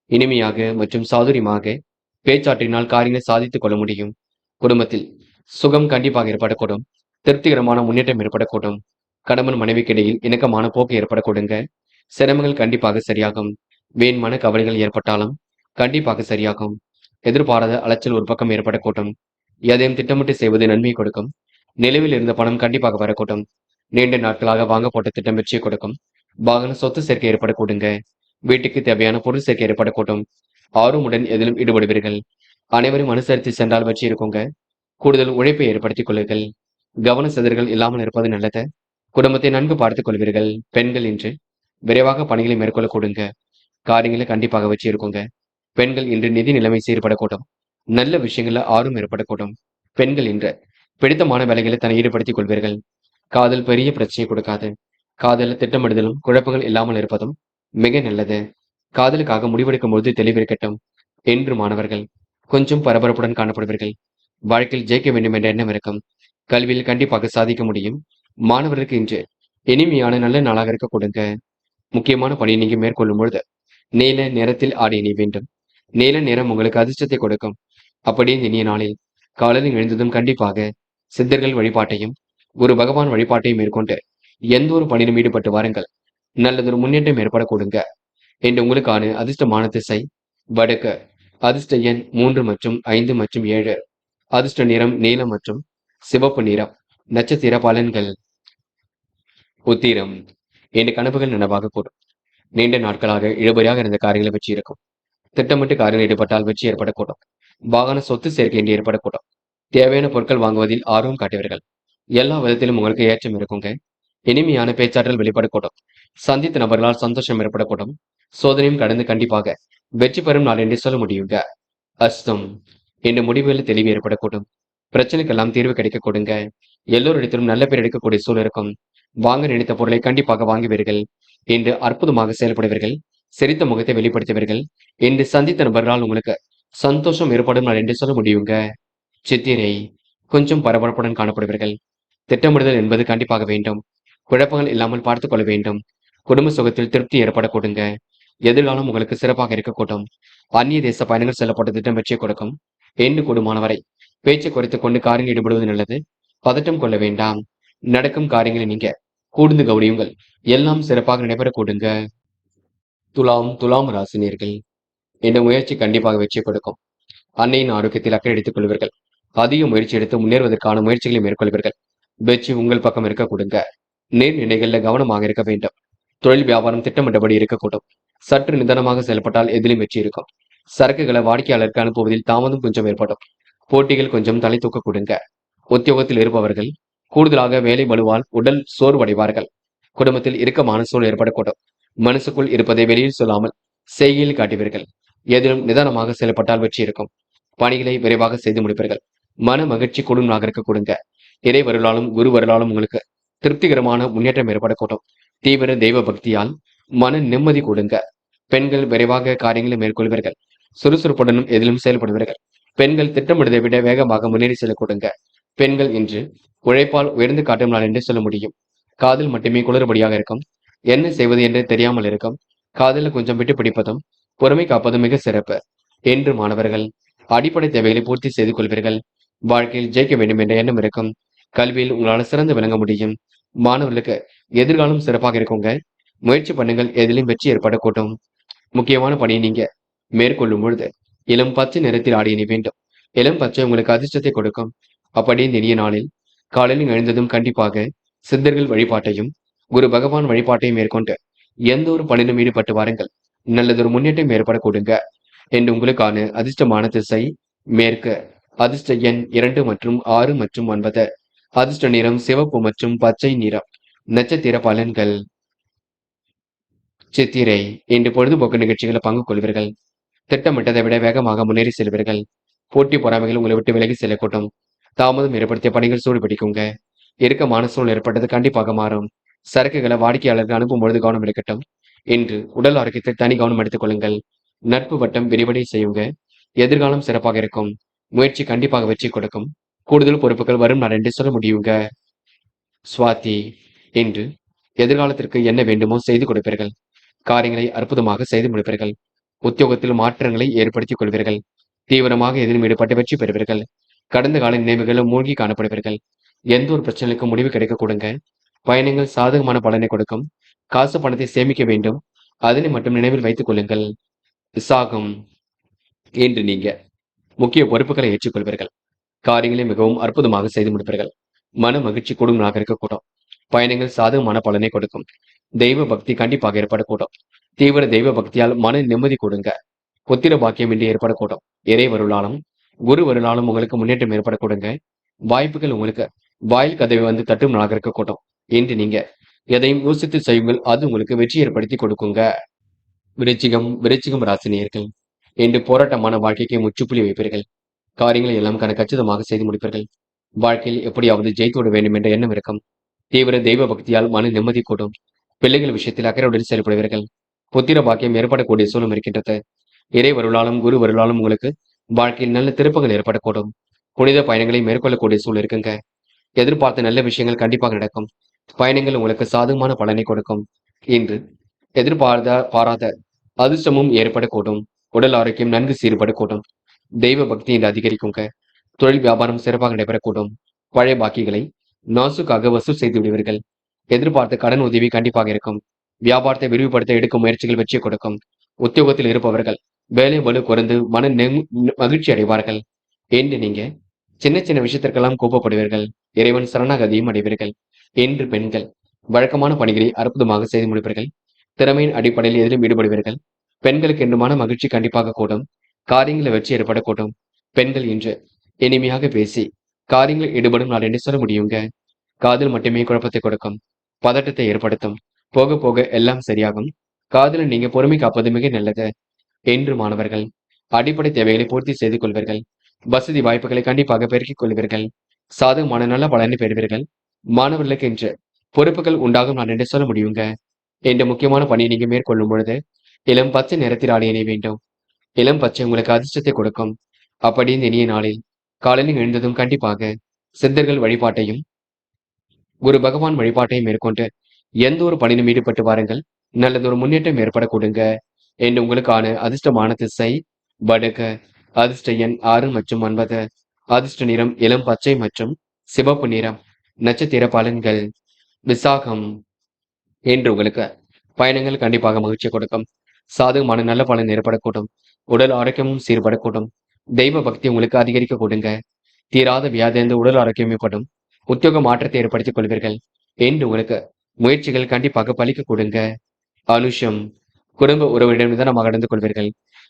இனிமையாக மற்றும் சாதுரியமாக பேச்சாற்றினால் காரியங்களை சாதித்துக் கொள்ள முடியும். குடும்பத்தில் சுகம் கண்டிப்பாக ஏற்படக்கூடும். திருப்திகரமான முன்னேற்றம் ஏற்படக்கூடும். கணவன் மனைவிக்கிடையில் இணக்கமான போக்கு ஏற்படக்கூடுங்க. சிரமங்கள் கண்டிப்பாக சரியாகும். வீண் மன கவலைகள் ஏற்பட்டாலும் கண்டிப்பாக சரியாகும். எதிர்பாராத அலைச்சல் ஒரு பக்கம் ஏற்படக்கூடும். எதையும் திட்டமிட்டு செய்வது நன்மை கொடுக்கும். நிலுவையில் இருந்த பணம் கண்டிப்பாக வரக்கூடும். நீண்ட நாட்களாக வாங்க போட்ட திட்டம் வெற்றியை கொடுக்கும். வாகன சொத்து சேர்க்கை ஏற்படக்கூடுங்க. வீட்டுக்கு தேவையான பொருள் சேர்க்கை ஏற்படக்கூடும். ஆர்வமுடன் எதிலும் ஈடுபடுவீர்கள். அனைவரும் அனுசரித்து சென்றால் வெற்றி இருக்குங்க. கூடுதல் உழைப்பை ஏற்படுத்திக் கொள்ளுங்கள். கவன சிதறல்கள் இல்லாமல் இருப்பது நல்லது. குடும்பத்தை நன்கு பார்த்துக் கொள்வீர்கள். பெண்கள் இன்று விரைவாக பணிகளை மேற்கொள்ள கொடுங்க. காரியங்களை கண்டிப்பாக வெற்றி இருக்குங்க. பெண்கள் இன்று நிதி நிலைமை சீர்படக்கூடும். நல்ல விஷயங்கள்ல ஆர்வம் ஏற்படக்கூடும். பெண்கள் இன்று பிடித்தமான வேலைகளை தன்னை ஈடுபடுத்திக் கொள்வீர்கள். காதல் பெரிய பிரச்சனையை கொடுக்காது. காதல திட்டமிடுதலும் குழப்பங்கள் இல்லாமல் இருப்பதும் மிக நல்லது. காதலுக்காக முடிவெடுக்கும் பொழுது தெளிவிருக்கட்டும். என்று மாணவர்கள் கொஞ்சம் பரபரப்புடன் காணப்படுவீர்கள். வாழ்க்கையில் ஜெயிக்க வேண்டும் என்ற எண்ணம் இருக்கும். கல்வியில் கண்டிப்பாக சாதிக்க முடியும். மாணவர்களுக்கு இன்று இனிமையான நல்ல நாளாக இருக்க கொடுங்க. முக்கியமான பணியை நீங்க மேற்கொள்ளும் பொழுது நீல நிறத்தில் ஆடை அணிய வேண்டும். நீல நிறம் உங்களுக்கு அதிர்ஷ்டத்தை கொடுக்கும். அப்படியே இந்த இனிய நாளில் காலையில் எழுந்ததும் கண்டிப்பாக சித்தர்கள் வழிபாட்டையும் குரு பகவான் வழிபாட்டையும் மேற்கொண்டு எந்த ஒரு பணியிலும் ஈடுபட்டு வாருங்கள். நல்லதொரு முன்னேற்றம் ஏற்பட கொடுங்க. என்று உங்களுக்கான அதிர்ஷ்டமான திசை வடக்கு. அதிர்ஷ்ட எண் 3 மற்றும் 5 மற்றும் 7. அதிர்ஷ்ட நிறம் நீலம் மற்றும் சிவப்பு நிறம். நட்சத்திர பலன்கள். உத்திரம் இன்று கனவுகள் நனவாக கூடும். நீண்ட நாட்களாக இழுபறியாக இருந்த காரியங்களை வெற்றி இருக்கும். திட்டமிட்டு காரியங்கள் ஈடுபட்டால் வெற்றி ஏற்படக்கூடும். வாகன சொத்து சேர்க்கை என்று ஏற்படக்கூடும். தேவையான பொருட்கள் வாங்குவதில் ஆர்வம் காட்டுவீர்கள். எல்லா விதத்திலும் உங்களுக்கு ஏற்றம் இருக்குங்க. இனிமையான பேச்சாற்றல் வெளிப்படக்கூடும். சந்தித்த நபர்களால் சந்தோஷம் ஏற்படக்கூடும். சோதனையும் கடந்து கண்டிப்பாக வெற்றி பெறும் நாள் என்று சொல்ல முடியுங்க. அஸ்தம் இன்று முடிவுகளில் தெளிவு ஏற்படக்கூடும். பிரச்சனைக்கெல்லாம் தீர்வு கிடைக்க கொடுங்க. எல்லோரிடத்திலும் நல்ல பேர் எடுக்கக்கூடிய சூழல் இருக்கும். வாங்க நினைத்த பொருளை கண்டிப்பாக வாங்குவீர்கள். இன்று அற்புதமாக செயல்படுவீர்கள். சிரித்த முகத்தை வெளிப்படுத்துவீர்கள். இன்று சந்தித்த நபர்களால் உங்களுக்கு சந்தோஷம் ஏற்படும் நாள் என்று சொல்ல முடியுங்க. சித்திரை கொஞ்சம் பரபரப்புடன் காணப்படுவீர்கள். திட்டமிடுதல் என்பது கண்டிப்பாக வேண்டும். குழப்பங்கள் இல்லாமல் பார்த்துக் கொள்ள வேண்டும். குடும்ப சுகத்தில் திருப்தி ஏற்பட கொடுங்க. எதிர்காலம் உங்களுக்கு சிறப்பாக இருக்கக்கூடும். அந்நிய தேச பயணங்கள் செல்லப்பட்ட திட்டம் வெற்றியை கொடுக்கும். என்று கூடுமானவரை பேச்சை குறைத்துக் கொண்டு காரியங்கள் ஈடுபடுவது நல்லது. பதட்டம் கொள்ள வேண்டாம். நடக்கும் காரியங்களை நீங்க கூர்ந்து கவனியுங்கள். எல்லாம் சிறப்பாக நடைபெற கொடுங்க. துலாம் ராசினியர்கள் இந்த முயற்சி கண்டிப்பாக வெற்றி கொடுக்கும். அன்னையின் ஆரோக்கியத்தில் அக்கறை எடுத்துக் கொள்வீர்கள். அதிக முயற்சி எடுத்து முன்னேறுவதற்கான முயற்சிகளை மேற்கொள்வீர்கள். வெற்றி உங்கள் பக்கம் இருக்க கொடுங்க. நீர்நிலைகள்ல கவனமாக இருக்க வேண்டும். தொழில் வியாபாரம் திட்டமிட்டபடி இருக்கக்கூடும். சற்று நிதானமாக செயல்பட்டால் எதிலும் வெற்றி இருக்கும். சரக்குகளை வாடிக்கையாளருக்கு அனுப்புவதில் தாமதம் கொஞ்சம் ஏற்படும். போட்டிகள் கொஞ்சம் தலை தூக்க கொடுங்க. உத்தியோகத்தில் இருப்பவர்கள் கூடுதலாக வேலை பளுவால் உடல் சோர்வடைவார்கள். குடும்பத்தில் இறுக்கமான சூழல் ஏற்படக்கூடும். மனசுக்குள் இருப்பதை வெளியில் சொல்லாமல் செய்கையில் காட்டுவீர்கள். எதிலும் நிதானமாக செயல்பட்டால் வெற்றி இருக்கும். பணிகளை விரைவாக செய்து முடிப்பீர்கள். மன மகிழ்ச்சி குடும்பமாக இருக்க கொடுங்க. இறை வருளாலும் குரு வருளாலும் உங்களுக்கு திருப்திகரமான முன்னேற்றம் ஏற்படக்கூடும். தீவிர தெய்வ பக்தியால் மன நிம்மதி கொடுங்க. பெண்கள் விரைவாக காரியங்களை மேற்கொள்வீர்கள். சுறுசுறுப்புடனும் எதிலும் செயல்படுவீர்கள். பெண்கள் திட்டமிடுவதை விட வேகமாக முன்னேறி செல்ல கொடுங்க. பெண்கள் இன்று உழைப்பால் உயர்ந்து காட்டும் நாள் என்று சொல்ல முடியும். காதல் மட்டுமே குளறுபடியாக இருக்கும். என்ன செய்வது என்று தெரியாமல் இருக்கும். காதலில் கொஞ்சம் விட்டு பிடிப்பதும் பொறுமை காப்பதும் மிக சிறப்பு. என்று மாணவர்கள் அடிப்படை தேவைகளை பூர்த்தி செய்து கொள்வீர்கள். வாழ்க்கையில் ஜெயிக்க வேண்டும் என்ற எண்ணம் இருக்கும். கல்வியில் உங்களால் சிறந்து விளங்க முடியும். மாணவர்களுக்கு எதிர்காலம் சிறப்பாக இருக்குங்க. முயற்சி பண்ணுங்கள், எதிலும் வெற்றி ஏற்படக்கூடும். முக்கியமான பணியை நீங்க மேற்கொள்ளும் பொழுது இளம் பச்சை நிறத்தில் ஆடை அணிய வேண்டும். இளம் பச்சை உங்களுக்கு அதிர்ஷ்டத்தை கொடுக்கும். அப்படியே இந்த இனிய நாளில் காலையில் எழுந்ததும் கண்டிப்பாக சித்தர்கள் வழிபாட்டையும் குரு பகவான் வழிபாட்டையும் மேற்கொண்டு எந்த ஒரு பணியிலும் ஈடுபட்டு வாருங்கள். நல்லதொரு முன்னேற்றம் ஏற்படக்கூடுங்க. என்று உங்களுக்கான அதிர்ஷ்டமான திசை மேற்கு. அதிர்ஷ்ட எண் 2 மற்றும் 6 மற்றும் 9. அதிர்ஷ்ட நிறம் சிவப்பு மற்றும் பச்சை நிறம். நட்சத்திர பலன்கள். சித்திரை. இன்று பொழுதுபோக்கு நிகழ்ச்சிகளில் பங்கு கொள்வீர்கள். திட்டமிட்டதை விட வேகமாக முன்னேறி செல்வீர்கள். போட்டி பொறாமைகள் உங்களை விட்டு விலகி செல்லக்கூடும். தாமதம் ஏற்படுத்திய பணிகள் சூடுபிடிக்குங்க. இறுக்கமான சூழல் ஏற்பட்டது கண்டிப்பாக மாறும். சரக்குகளை வாடிக்கையாளருக்கு அனுப்பும் பொழுது கவனம் இருக்கட்டும். இன்று உடல் ஆரோக்கியத்தில் தனி கவனம் எடுத்துக் கொள்ளுங்கள். நட்பு வட்டம் விரிவடை செய்யுங்க. எதிர்காலம் சிறப்பாக இருக்கும். முயற்சி கண்டிப்பாக வெற்றி கொடுக்கும். கூடுதல் பொறுப்புகள் வரும் நாள் என்று சொல்ல முடியுங்க. சுவாதி. இன்று எதிர்காலத்திற்கு என்ன வேண்டுமோ செய்து கொடுப்பீர்கள். காரியங்களை அற்புதமாக செய்து முடிப்பீர்கள். உத்தியோகத்தில் மாற்றங்களை ஏற்படுத்திக் கொள்வீர்கள். தீவிரமாக எதிலும் ஈடுபட்டு வெற்றி பெறுவீர்கள். கடந்த கால நினைவுகளும் மூழ்கி காணப்படுவீர்கள். எந்த ஒரு பிரச்சனைக்கும் முடிவு கிடைக்க கொடுங்க. பயணங்கள் சாதகமான பலனை கொடுக்கும். காசு பணத்தை சேமிக்க வேண்டும். அதனை மட்டும் நினைவில் வைத்துக் கொள்ளுங்கள். விசாகம். என்று நீங்க முக்கிய பொறுப்புகளை ஏற்றுக்கொள்வீர்கள். காரியங்களை மிகவும் அற்புதமாக செய்து முடிப்பீர்கள். மன மகிழ்ச்சி கூடுதலாக இருக்கக்கூடும். பயணங்கள் சாதகமான பலனை கொடுக்கும். தெய்வ பக்தி கண்டிப்பாக ஏற்படக்கூடும். தீவிர தெய்வ பக்தியால் மன நிம்மதி கொடுங்க. புத்திர பாக்கியம் இன்றி ஏற்படக்கூடும். இறை வருளாலும் குரு வருளாலும் உங்களுக்கு முன்னேற்றம் ஏற்படக்கூடுங்க. வாய்ப்புகள் உங்களுக்கு வாயில் கதவை வந்து தட்டும் நாளாக இருக்கக்கூடும். இன்று நீங்க எதையும் யோசித்து செய்யுங்கள், அது உங்களுக்கு வெற்றி ஏற்படுத்தி கொடுக்குங்க. விருச்சிகம் ராசினியர்கள். இன்று போராட்டமான வாழ்க்கைக்கு முற்றுப்புள்ளி வைப்பீர்கள். காரியங்களை எல்லாம் கச்சிதமாக செய்து முடிப்பீர்கள். வாழ்க்கையில் எப்படியாவது ஜெயித்துவிட வேண்டும் என்ற எண்ணம் இருக்கும். தீவிர தெய்வ பக்தியால் மன நிம்மதி கூடும். பிள்ளைகள் விஷயத்தில் அக்கறையுடன் செயல்படுவீர்கள். புத்திர பாக்கியம் ஏற்படக்கூடிய சூழல் இருக்கின்றது. இறை வருளாலும் குரு வருளாலும் உங்களுக்கு வாழ்க்கையில் நல்ல திருப்பங்கள் ஏற்படக்கூடும். புனித பயணங்களை மேற்கொள்ளக்கூடிய சூழல் இருக்குங்க. எதிர்பார்த்த நல்ல விஷயங்கள் கண்டிப்பாக நடக்கும். பயணங்கள் உங்களுக்கு சாதகமான பலனை கொடுக்கும். இன்று பாராத அதிர்ஷ்டமும் ஏற்படக்கூடும். உடல் ஆரோக்கியம் நன்கு சீர்படக்கூடும். தெய்வ பக்தி இன்று அதிகரிக்குங்க. தொழில் வியாபாரம் சிறப்பாக நடைபெறக்கூடும். பழைய பாக்கிகளை நாசுக்காக வசூல் செய்து விடுவீர்கள். எதிர்பார்த்த கடன் உதவி கண்டிப்பாக இருக்கும். வியாபாரத்தை விரிவுபடுத்த எடுக்கும் முயற்சிகள் வெற்றி கொடுக்கும். உத்தியோகத்தில் இருப்பவர்கள் வேலை வலு குறைந்து மகிழ்ச்சி அடைவார்கள். என்று நீங்க சின்ன சின்ன விஷயத்திற்கெல்லாம் கோபப்படுவீர்கள். இறைவன் சரணாகதியும் அடைவீர்கள். என்று பெண்கள் வழக்கமான பணிகளை அற்புதமாக செய்து முடிப்பீர்கள். திறமையின் அடிப்படையில் எதிலும் ஈடுபடுவீர்கள். பெண்களுக்கு என்று மன மகிழ்ச்சி கண்டிப்பாக கூடும். காரியங்களை வெற்றி ஏற்படக்கூடும். பெண்கள் இன்று இனிமையாக பேசி காரியங்களில் ஈடுபடும் நாள் என்று சொல்ல முடியுங்க. காதல் மட்டுமே குழப்பத்தை கொடுக்கும். பதட்டத்தை ஏற்படுத்தும். போக போக எல்லாம் சரியாகும். காதலில் நீங்க பொறுமை காப்பது மிக நல்லது. என்று மாணவர்கள் அடிப்படை தேவைகளை பூர்த்தி செய்து கொள்வீர்கள். வசதி வாய்ப்புகளை கண்டிப்பாக பெருக்கிக் கொள்வீர்கள். சாதகமான நல்ல பலனை பெறுவீர்கள். மாணவர்களுக்கு என்று பொறுப்புகள் உண்டாகும் நான் என்று சொல்ல முடியுங்க. என்ற முக்கியமான பணியை நீங்க மேற்கொள்ளும் பொழுது இளம் பச்சை நிறத்தில் ஆடை அணிய வேண்டும். இளம் பச்சை உங்களுக்கு அதிர்ஷ்டத்தை கொடுக்கும். அப்படி இந்த இனிய நாளில் காலையில் எழுந்ததும் கண்டிப்பாக சித்தர்கள் வழிபாட்டையும் குரு பகவான் வழிபாட்டையும் மேற்கொண்டு எந்த ஒரு பணியிலும் ஈடுபட்டு வாருங்கள். நல்லதொரு முன்னேற்றம் ஏற்பட கொடுங்க. என்று உங்களுக்கான அதிர்ஷ்டமான திசை வடக்கு. அதிர்ஷ்ட எண் 6 மற்றும் 9. அதிர்ஷ்ட நிறம் இளம் பச்சை மற்றும் சிவப்பு நிறம். நட்சத்திர பலன்கள். விசாகம். என்று உங்களுக்கு பயணங்கள் கண்டிப்பாக மகிழ்ச்சி கொடுக்கும். சாதகமான நல்ல பலன் ஏற்படக்கூடும். உடல் ஆரோக்கியமும் சீர்படக்கூடும். தெய்வ பக்தி உங்களுக்கு அதிகரிக்க கொடுங்க. தீராத வியாதிந்த உடல் ஆரோக்கியம் ஏற்படும். உத்தியோக மாற்றத்தை ஏற்படுத்திக் கொள்வீர்கள். என்று உங்களுக்கு முயற்சிகள் கண்டிப்பாக பலிக்க கொடுங்க. அனுஷம். குடும்ப உறவுடன் நிதானமாக நடந்து கொள்வீர்கள்.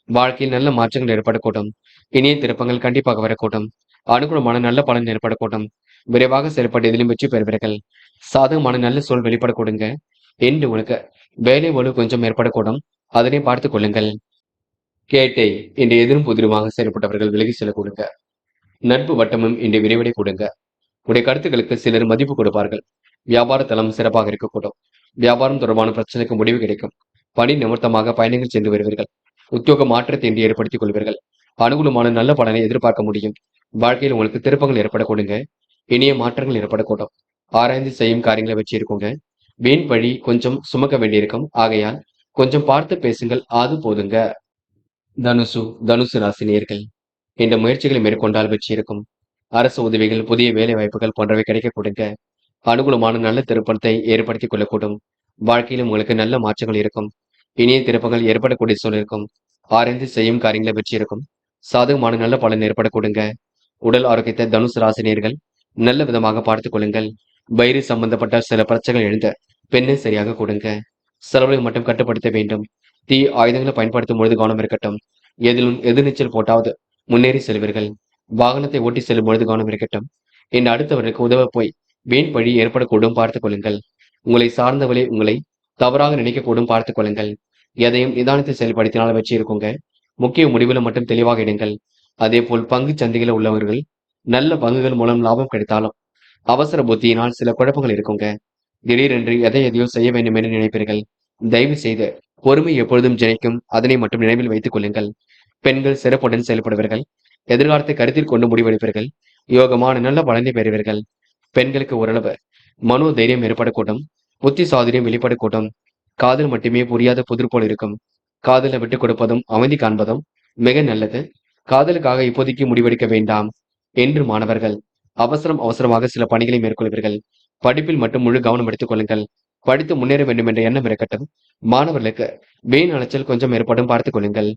வாழ்க்கையில் நல்ல மாற்றங்கள் ஏற்படக்கூடும். இனிய திருப்பங்கள் கண்டிப்பாக வரக்கூடும். அனுகூலமான நல்ல பலன் ஏற்படக்கூடும். விரைவாக செயல்பட்டு எதிலும் வெற்றி பெறுவீர்கள். சாதகமான நல்ல சூழல் வெளிப்பட கொடுங்க. என்று உங்களுக்கு வேலை ஒழு கொஞ்சம் ஏற்படக்கூடும். அதனை பார்த்துக் கொள்ளுங்கள். கேட்டை. இன்று எதிரும் புதிருமாக செயல்பட்டவர்கள் விலகி செல்ல கொடுங்க. நட்பு வட்டமும் இன்று விரைவடை கொடுங்க. உடைய கருத்துக்களுக்கு சிலர் மதிப்பு கொடுப்பார்கள். வியாபார தளம் சிறப்பாக இருக்கக்கூடும். வியாபாரம் தொடர்பான பிரச்சனைக்கு முடிவு கிடைக்கும். பணி நிமித்தமாக பயணங்கள் சென்று வருவீர்கள். உத்தியோக மாற்றத்தை இன்று ஏற்படுத்திக் கொள்வீர்கள். அனுகூலமான நல்ல பலனை எதிர்பார்க்க முடியும். வாழ்க்கையில் உங்களுக்கு திருப்பங்கள் ஏற்பட கொடுங்க. இனிய மாற்றங்கள் ஏற்படக்கூடும். ஆராய்ந்து செய்யும் காரியங்களை வச்சு இருக்குங்க. வீண் வழி கொஞ்சம் சுமக்க வேண்டியிருக்கும். ஆகையால் கொஞ்சம் பார்த்து பேசுங்கள், அது போதுங்க. தனுசு ராசினியர்கள் இந்த முயற்சிகளை மேற்கொண்டால் வெற்றி இருக்கும். அரசு உதவிகள், புதிய வேலை வாய்ப்புகள் போன்றவை கிடைக்க கொடுங்க. அனுகூலமான நல்ல திருப்பத்தை ஏற்படுத்திக் கொள்ளக்கூடும். வாழ்க்கையிலும் உங்களுக்கு நல்ல மாற்றங்கள் இருக்கும். இனிய திருப்பங்கள் ஏற்படக்கூடிய சூழல் இருக்கும். ஆராய்ந்து செய்யும் காரியங்களை வெற்றி இருக்கும். சாதகமான நல்ல பலன் ஏற்படக்கூடுங்க. உடல் ஆரோக்கியத்தை தனுசு ராசினியர்கள் நல்ல விதமாக பார்த்துக் கொள்ளுங்கள். வயிறு சம்பந்தப்பட்ட சில பிரச்சனைகள் எழுந்த பெண்ணை சரியாக கொடுங்க. செலவுகளை மட்டும் கட்டுப்படுத்த வேண்டும். தீ ஆயுதங்களை பயன்படுத்தும் பொழுது கவனம் இருக்கட்டும். எதிலும் எதிர்நீச்சல் போட்டாவது முன்னேறி செல்வீர்கள். வாகனத்தை ஓட்டி செல்லும் பொழுது கவனம் இருக்கட்டும். என் அடுத்தவருக்கு உதவ போய் வீண் பழி ஏற்படக்கூடும் பார்த்துக் கொள்ளுங்கள். உங்களை சார்ந்தவளை உங்களை தவறாக நினைக்கக்கூடும் பார்த்துக் கொள்ளுங்கள். எதையும் நிதானத்தை செயல்படுத்தினால் வெற்றி இருக்குங்க. முக்கிய முடிவுல மட்டும் தெளிவாக இடுங்கள். அதே போல் பங்கு சந்தைகளில் உள்ளவர்கள் நல்ல பங்குகள் மூலம் லாபம் கிடைத்தாலும் அவசர புத்தியினால் சில குழப்பங்கள் இருக்குங்க. திடீரென்று எதையோ செய்ய வேண்டும் என்று நினைப்பீர்கள். தயவு செய்து பொறுமை எப்பொழுதும் ஜெயிக்கும். அதனை மட்டும் நினைவில் வைத்துக் கொள்ளுங்கள். பெண்கள் சிறப்புடன் செயல்படுவீர்கள். எதிர்காலத்தை கருத்தில் கொண்டு முடிவெடுப்பீர்கள். யோகமான நல்ல பலனை பெறுவீர்கள். பெண்களுக்கு ஓரளவு மனோ தைரியம் ஏற்படக்கூடும். புத்தி சாதுரியம் வெளிப்படக்கூடும். காதல் மட்டுமே புரியாத புதிர் போல் இருக்கும். காதலை விட்டுக் கொடுப்பதும் அமைதி காண்பதும் மிக நல்லது. காதலுக்காக இப்போதைக்கு முடிவெடுக்க வேண்டாம் என்று மாணவர்கள் அவசரமாக சில பணிகளை மேற்கொள்வீர்கள். படிப்பில் மட்டும் முழு கவனம் எடுத்துக் கொள்ளுங்கள். படித்து முன்னேற வேண்டும் என்ற எண்ணம் இருக்கட்டும். மாணவர்களுக்கு வீண் அலைச்சல் கொஞ்சம் ஏற்படும் பார்த்துக் கொள்ளுங்கள்.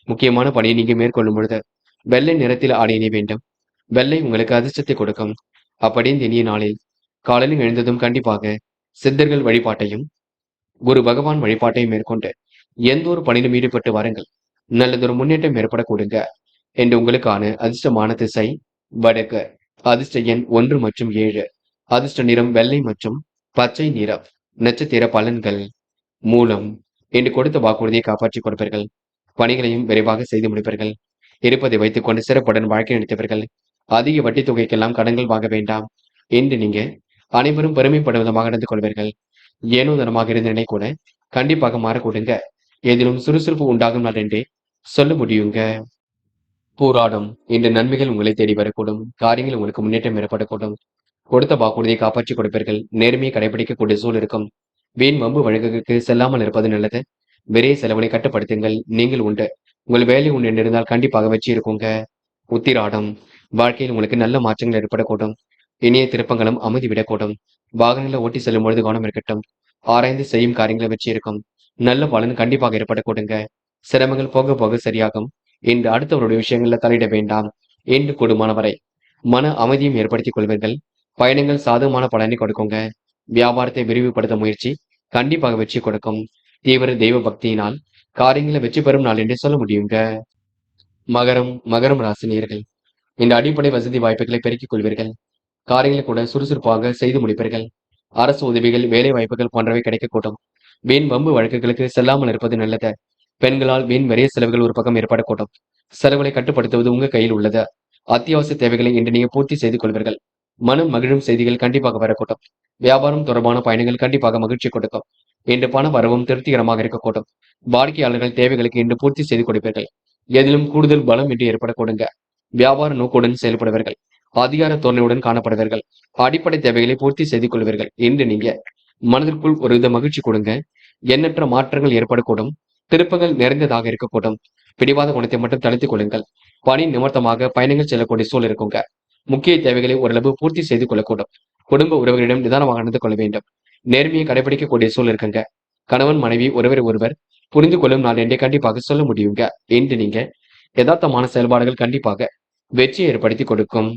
முக்கியமான பணியை நீங்க மேற்கொள்ளும் பொழுது வெள்ளை நிறத்தில் ஆடை அணிய வேண்டும். வெள்ளை உங்களுக்கு அதிர்ஷ்டத்தை கொடுக்கும். அப்படி இந்த இனிய நாளில் காலையில் எழுந்ததும் கண்டிப்பாக சித்தர்கள் வழிபாட்டையும் குரு பகவான் வழிபாட்டையும் மேற்கொண்டு எந்த ஒரு பணியிலும் ஈடுபட்டு வாருங்கள். நல்லதொரு முன்னேற்றம் ஏற்படக்கூடுங்க. என்று உங்களுக்கான அதிர்ஷ்டமான திசை வடக்கு. அதிர்ஷ்ட எண் 1 மற்றும் 7. அதிர்ஷ்ட நிறம் வெள்ளை மற்றும் பச்சை நிறம். நட்சத்திர பலன்கள். மூலம். என்று கொடுத்த வாக்குறுதியை காப்பாற்றிக் கொடுப்பீர்கள். பணிகளையும் விரைவாக செய்து முடிப்பீர்கள். இருப்பதை வைத்துக் கொண்டு சிறப்புடன் வாழ்க்கை நடத்துவீர்கள். அதிக வட்டி தொகைக்கெல்லாம் கடன்கள் வாங்க வேண்டாம் என்று நீங்க அனைவரும் பெருமைப்படும் விதமாக நடந்து கொள்வீர்கள். ஏனோ தனமாக இருந்த நிலை கூட கண்டிப்பாக மாறக்கூடுங்க. எதிலும் சுறுசுறுப்பு உண்டாகும் நாள் என்றே சொல்ல முடியுங்க. போராடும் என்ற நன்மைகள் உங்களை தேடி வரக்கூடும். காரியங்கள் உங்களுக்கு முன்னேற்றம் ஏற்படக்கூடும். கொடுத்த வாக்குறுதியை காப்பாற்றிக் கொடுப்பீர்கள். நேர்மையை கடைபிடிக்கக்கூடிய சூழல் இருக்கும். வீண் வம்பு வழக்குகளுக்கு செல்லாமல் இருப்பது நல்லது. விரைய செலவுகளை கட்டுப்படுத்துங்கள். நீங்கள் உண்டு. உங்கள் வேலை உண்டு என்று இருந்தால் கண்டிப்பாக வெற்றி இருக்குங்க. உத்திராடம். வாழ்க்கையில் உங்களுக்கு நல்ல மாற்றங்கள் ஏற்படக்கூடும். இனிய திருப்பங்களும் அமைதி விடக்கூடும். வாகனங்களை ஓட்டி செல்லும் பொழுது கவனம் இருக்கட்டும். ஆராய்ந்து செய்யும் காரியங்களை வெற்றி இருக்கும். நல்ல பலன் கண்டிப்பாக ஏற்படக்கூடுங்க. சிரமங்கள் போக போக சரியாகும். இன்று அடுத்தவருடைய விஷயங்கள்ல தலையிட வேண்டாம் என்று கூடுமானவரை மன அமைதியும் ஏற்படுத்திக் கொள்வீர்கள். பயணங்கள் சாதகமான பலனை கொடுக்குங்க. வியாபாரத்தை விரிவுபடுத்த முயற்சி கண்டிப்பாக வெற்றி கொடுக்கும். தீவிர தெய்வ பக்தியினால் காரியங்களை வெற்றி பெறும் நாள் என்று சொல்ல முடியுங்க. மகரம் ராசினியர்கள் இந்த அடிப்படை வசதி வாய்ப்புகளை பெருக்கிக் கொள்வீர்கள். காரியங்களை கூட சுறுசுறுப்பாக செய்து முடிப்பீர்கள். அரசு உதவிகள், வேலை வாய்ப்புகள் போன்றவை கிடைக்கக்கூடும். வீண் வம்பு வழக்குகளுக்கு செல்லாமல் இருப்பது நல்லது. பெண்களால் வீண் விரைய செலவுகள் ஒரு பக்கம் ஏற்படக்கூடும். செலவுகளை கட்டுப்படுத்துவது உங்க கையில் உள்ளது. அத்தியாவசிய தேவைகளை இன்று நீங்க பூர்த்தி செய்து கொள்வீர்கள். மனம் மகிழும் செய்திகள் கண்டிப்பாக வரக்கூடும். வியாபாரம் தொடர்பான பயணங்கள் கண்டிப்பாக மகிழ்ச்சி கொடுக்கும். இன்று பண வரவும் திருப்திகரமாக இருக்கக்கூடும். வாடிக்கையாளர்கள் தேவைகளுக்கு இன்று பூர்த்தி செய்து கொடுப்பீர்கள். எதிலும் கூடுதல் பலம் இன்று ஏற்படக்கூடுங்க. வியாபார நோக்குடன் செயல்படுவீர்கள். அதிகார தோரணையுடன் காணப்படுவீர்கள். அடிப்படை தேவைகளை பூர்த்தி செய்து கொள்வீர்கள். இன்று நீங்க மனதிற்குள் ஒரு வித மகிழ்ச்சி கொடுங்க. எண்ணற்ற மாற்றங்கள் ஏற்படக்கூடும். திருப்பங்கள் நிறைந்ததாக இருக்கக்கூடும். பிடிவாத குணத்தை மட்டும் தளர்த்திக் கொள்ளுங்கள். பணி நிமித்தமாக பயணங்கள் செல்லக்கூடிய சூழல் இருக்குங்க. முக்கிய தேவைகளை ஓரளவு பூர்த்தி செய்து கொள்ளக்கூடும். குடும்ப உறவுகளிடம் நிதானமாக நடந்து கொள்ள வேண்டும். நேர்மையை கடைபிடிக்கக்கூடிய சூழல் இருக்குங்க. கணவன் மனைவி ஒருவர் புரிந்து கொள்ளும் நாள் என்றே கண்டிப்பாக சொல்ல முடியுங்க. என்று நீங்க யதார்த்தமான செயல்பாடுகள் கண்டிப்பாக வெற்றி ஏற்படுத்தி கொடுக்கும்.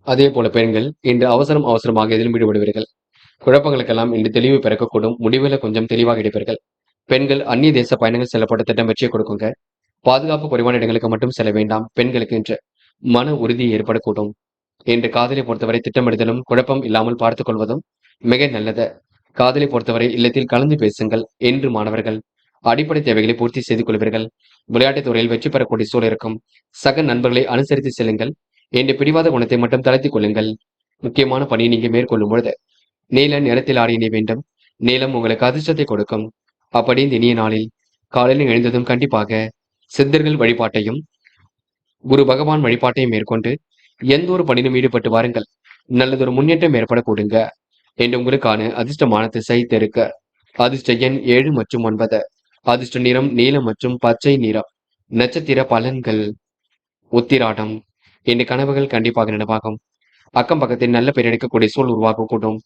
அதே போல பெண்கள் இன்று அவசரமாக எதிலும் ஈடுபடுவீர்கள். குழப்பங்களுக்கெல்லாம் இன்று தெளிவு பிறக்கக்கூடும். முடிவுல கொஞ்சம் தெளிவாக எடுப்பீர்கள். பெண்கள் அந்நிய தேச பயணங்கள் செல்லப்பட்ட திட்டம் வெற்றியை கொடுக்குங்க. பாதுகாப்பு குறைவான இடங்களுக்கு மட்டும் செல்ல வேண்டாம். பெண்களுக்கு இன்று மன உறுதி ஏற்படக்கூடும். என்று காதலை பொறுத்தவரை திட்டமிடுதலும் குழப்பம் இல்லாமல் பார்த்துக் கொள்வதும் மிக நல்லது. காதலை பொறுத்தவரை இல்லத்தில் கலந்து பேசுங்கள் என்று மாணவர்கள் அடிப்படை தேவைகளை பூர்த்தி செய்து கொள்வீர்கள். விளையாட்டுத் துறையில் வெற்றி பெறக்கூடிய சூழல் இருக்கும். சக நண்பர்களை அனுசரித்து செல்லுங்கள். என்று பிடிவாத குணத்தை மட்டும் தளர்த்திக் கொள்ளுங்கள். முக்கியமான பணியை நீங்க மேற்கொள்ளும் பொழுது நீல நிறத்தில் ஆடிய வேண்டும். நீளம் உங்களுக்கு அதிர்ஷ்டத்தை கொடுக்கும். அப்படி இந்த இனிய நாளில் காலையில் எழுந்ததும் கண்டிப்பாக சித்தர்கள் வழிபாட்டையும் குரு பகவான் வழிபாட்டையும் மேற்கொண்டு எந்த ஒரு பணியிலும் ஈடுபட்டு வாருங்கள். நல்லதொரு முன்னேற்றம் ஏற்படக்கூடுங்க. என்று உங்களுக்கான அதிர்ஷ்டமான திசை தெற்கு. அதிர்ஷ்ட எண் 7 மற்றும் 9. அதிர்ஷ்ட நிறம் நீலம் மற்றும் பச்சை நிறம். நட்சத்திர பலன்கள். உத்திராடம். இந்த கனவுகள் கண்டிப்பாக நினைவாகும். அக்கம் பக்கத்தில் நல்ல பெயர் எடுக்கக்கூடிய சூழல் உருவாக்கக்கூடும்.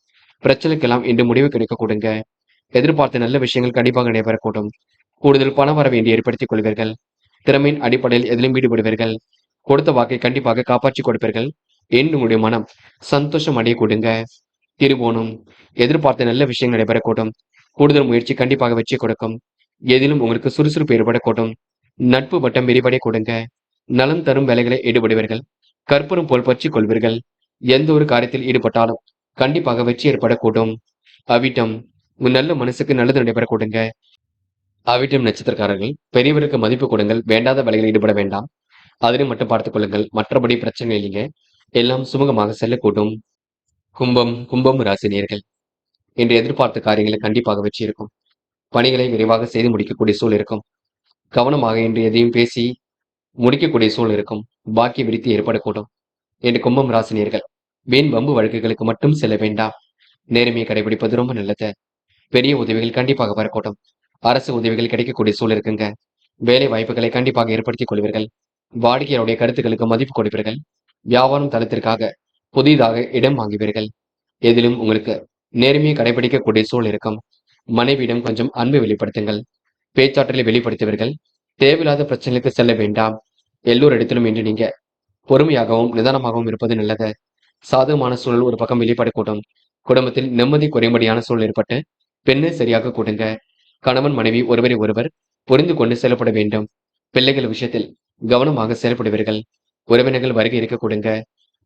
பிரச்சனைக்கெல்லாம் இன்று முடிவு கிடைக்க கொடுங்க. எதிர்பார்த்த நல்ல விஷயங்கள் கண்டிப்பாக நடைபெறக்கூடும். கூடுதல் பண வரவை இன்று ஏற்படுத்திக் கொள்வீர்கள். திறமையின் அடிப்படையில் எதிலும் ஈடுபடுவீர்கள். கொடுத்த வாக்கை கண்டிப்பாக காப்பாற்றிக் கொடுப்பீர்கள். என்று உங்களுடைய மனம் சந்தோஷம் அடைய கொடுங்க. திருவோணம், எதிர்பார்த்த நல்ல விஷயங்கள் நடைபெறக்கூடும். கூடுதல் முயற்சி கண்டிப்பாக வெற்றி கொடுக்கும். எதிலும் உங்களுக்கு சுறுசுறுப்பு ஏற்படக்கூடும். நட்பு வட்டம் விரிவடை கொடுங்க. நலம் தரும் வேலைகளை ஈடுபடுவீர்கள். கற்பூரம் போல் பற்றிக் கொள்வீர்கள். எந்த ஒரு காரியத்தில் ஈடுபட்டாலும் கண்டிப்பாக வெற்றி ஏற்படக்கூடும். அவிட்டம், உங்க நல்ல மனசுக்கு நல்லது நடைபெறக்கூடுங்க. அவிட்டம் நட்சத்திரக்காரர்கள், பெரியவருக்கு மதிப்பு கொடுங்கள். வேண்டாத வேலைகளில் ஈடுபட வேண்டாம். அதனை மட்டும் பார்த்துக் கொள்ளுங்கள். மற்றபடி பிரச்சனை இல்லைங்க. எல்லாம் சுமூகமாக செல்லக்கூடும். கும்பம் ராசி நேயர்கள், இன்று எதிர்பார்த்த காரியங்களை கண்டிப்பாக வெற்றி இருக்கும். பணிகளை விரைவாக செய்து முடிக்கக்கூடிய சூழல் இருக்கும். கவனமாக இன்று எதையும் பேசி முடிக்கக்கூடிய சூழல் இருக்கும். பாக்கிய விருத்தி ஏற்படக்கூடும். என்று கும்பம் ராசி நேயர்கள், வீண் வம்பு வழக்குகளுக்கு மட்டும் செல்ல வேண்டாம். நேர்மையை கடைபிடிப்பது ரொம்ப நல்லது. பெரிய உதவிகள் கண்டிப்பாக வரக்கூடும். அரசு உதவிகள் கிடைக்கக்கூடிய சூழல் இருக்குங்க. வேலை வாய்ப்புகளை கண்டிப்பாக ஏற்படுத்திக் கொள்வீர்கள். வாடிக்கையாளருடைய கருத்துக்களுக்கு மதிப்பு கொடுப்பீர்கள். வியாபாரம் தளத்திற்காக புதிதாக இடம் வாங்குவீர்கள். எதிலும் உங்களுக்கு நேர்மையை கடைபிடிக்கக்கூடிய சூழல் இருக்கும். மனைவியிடம் கொஞ்சம் அன்பை வெளிப்படுத்துங்கள். பேச்சாற்றலை வெளிப்படுத்துவீர்கள். தேவையில்லாத பிரச்சனைகளுக்கு செல்ல வேண்டாம். எல்லோரிடத்திலும் இன்று நீங்க பொறுமையாகவும் நிதானமாகவும் இருப்பது நல்லது. சாதகமான சூழல் ஒரு பக்கம் வெளிப்படக்கூடும். குடும்பத்தில் நிம்மதி குறையும்படியான சூழல் ஏற்பட்டு பெண்ணை சரியாக கொடுங்க. கணவன் மனைவி ஒருவரை ஒருவர் புரிந்து கொண்டு செயல்பட வேண்டும். பிள்ளைகள் விஷயத்தில் கவனமாக செயல்படுவீர்கள். உறவினர்கள் வருகை இருக்க கொடுங்க.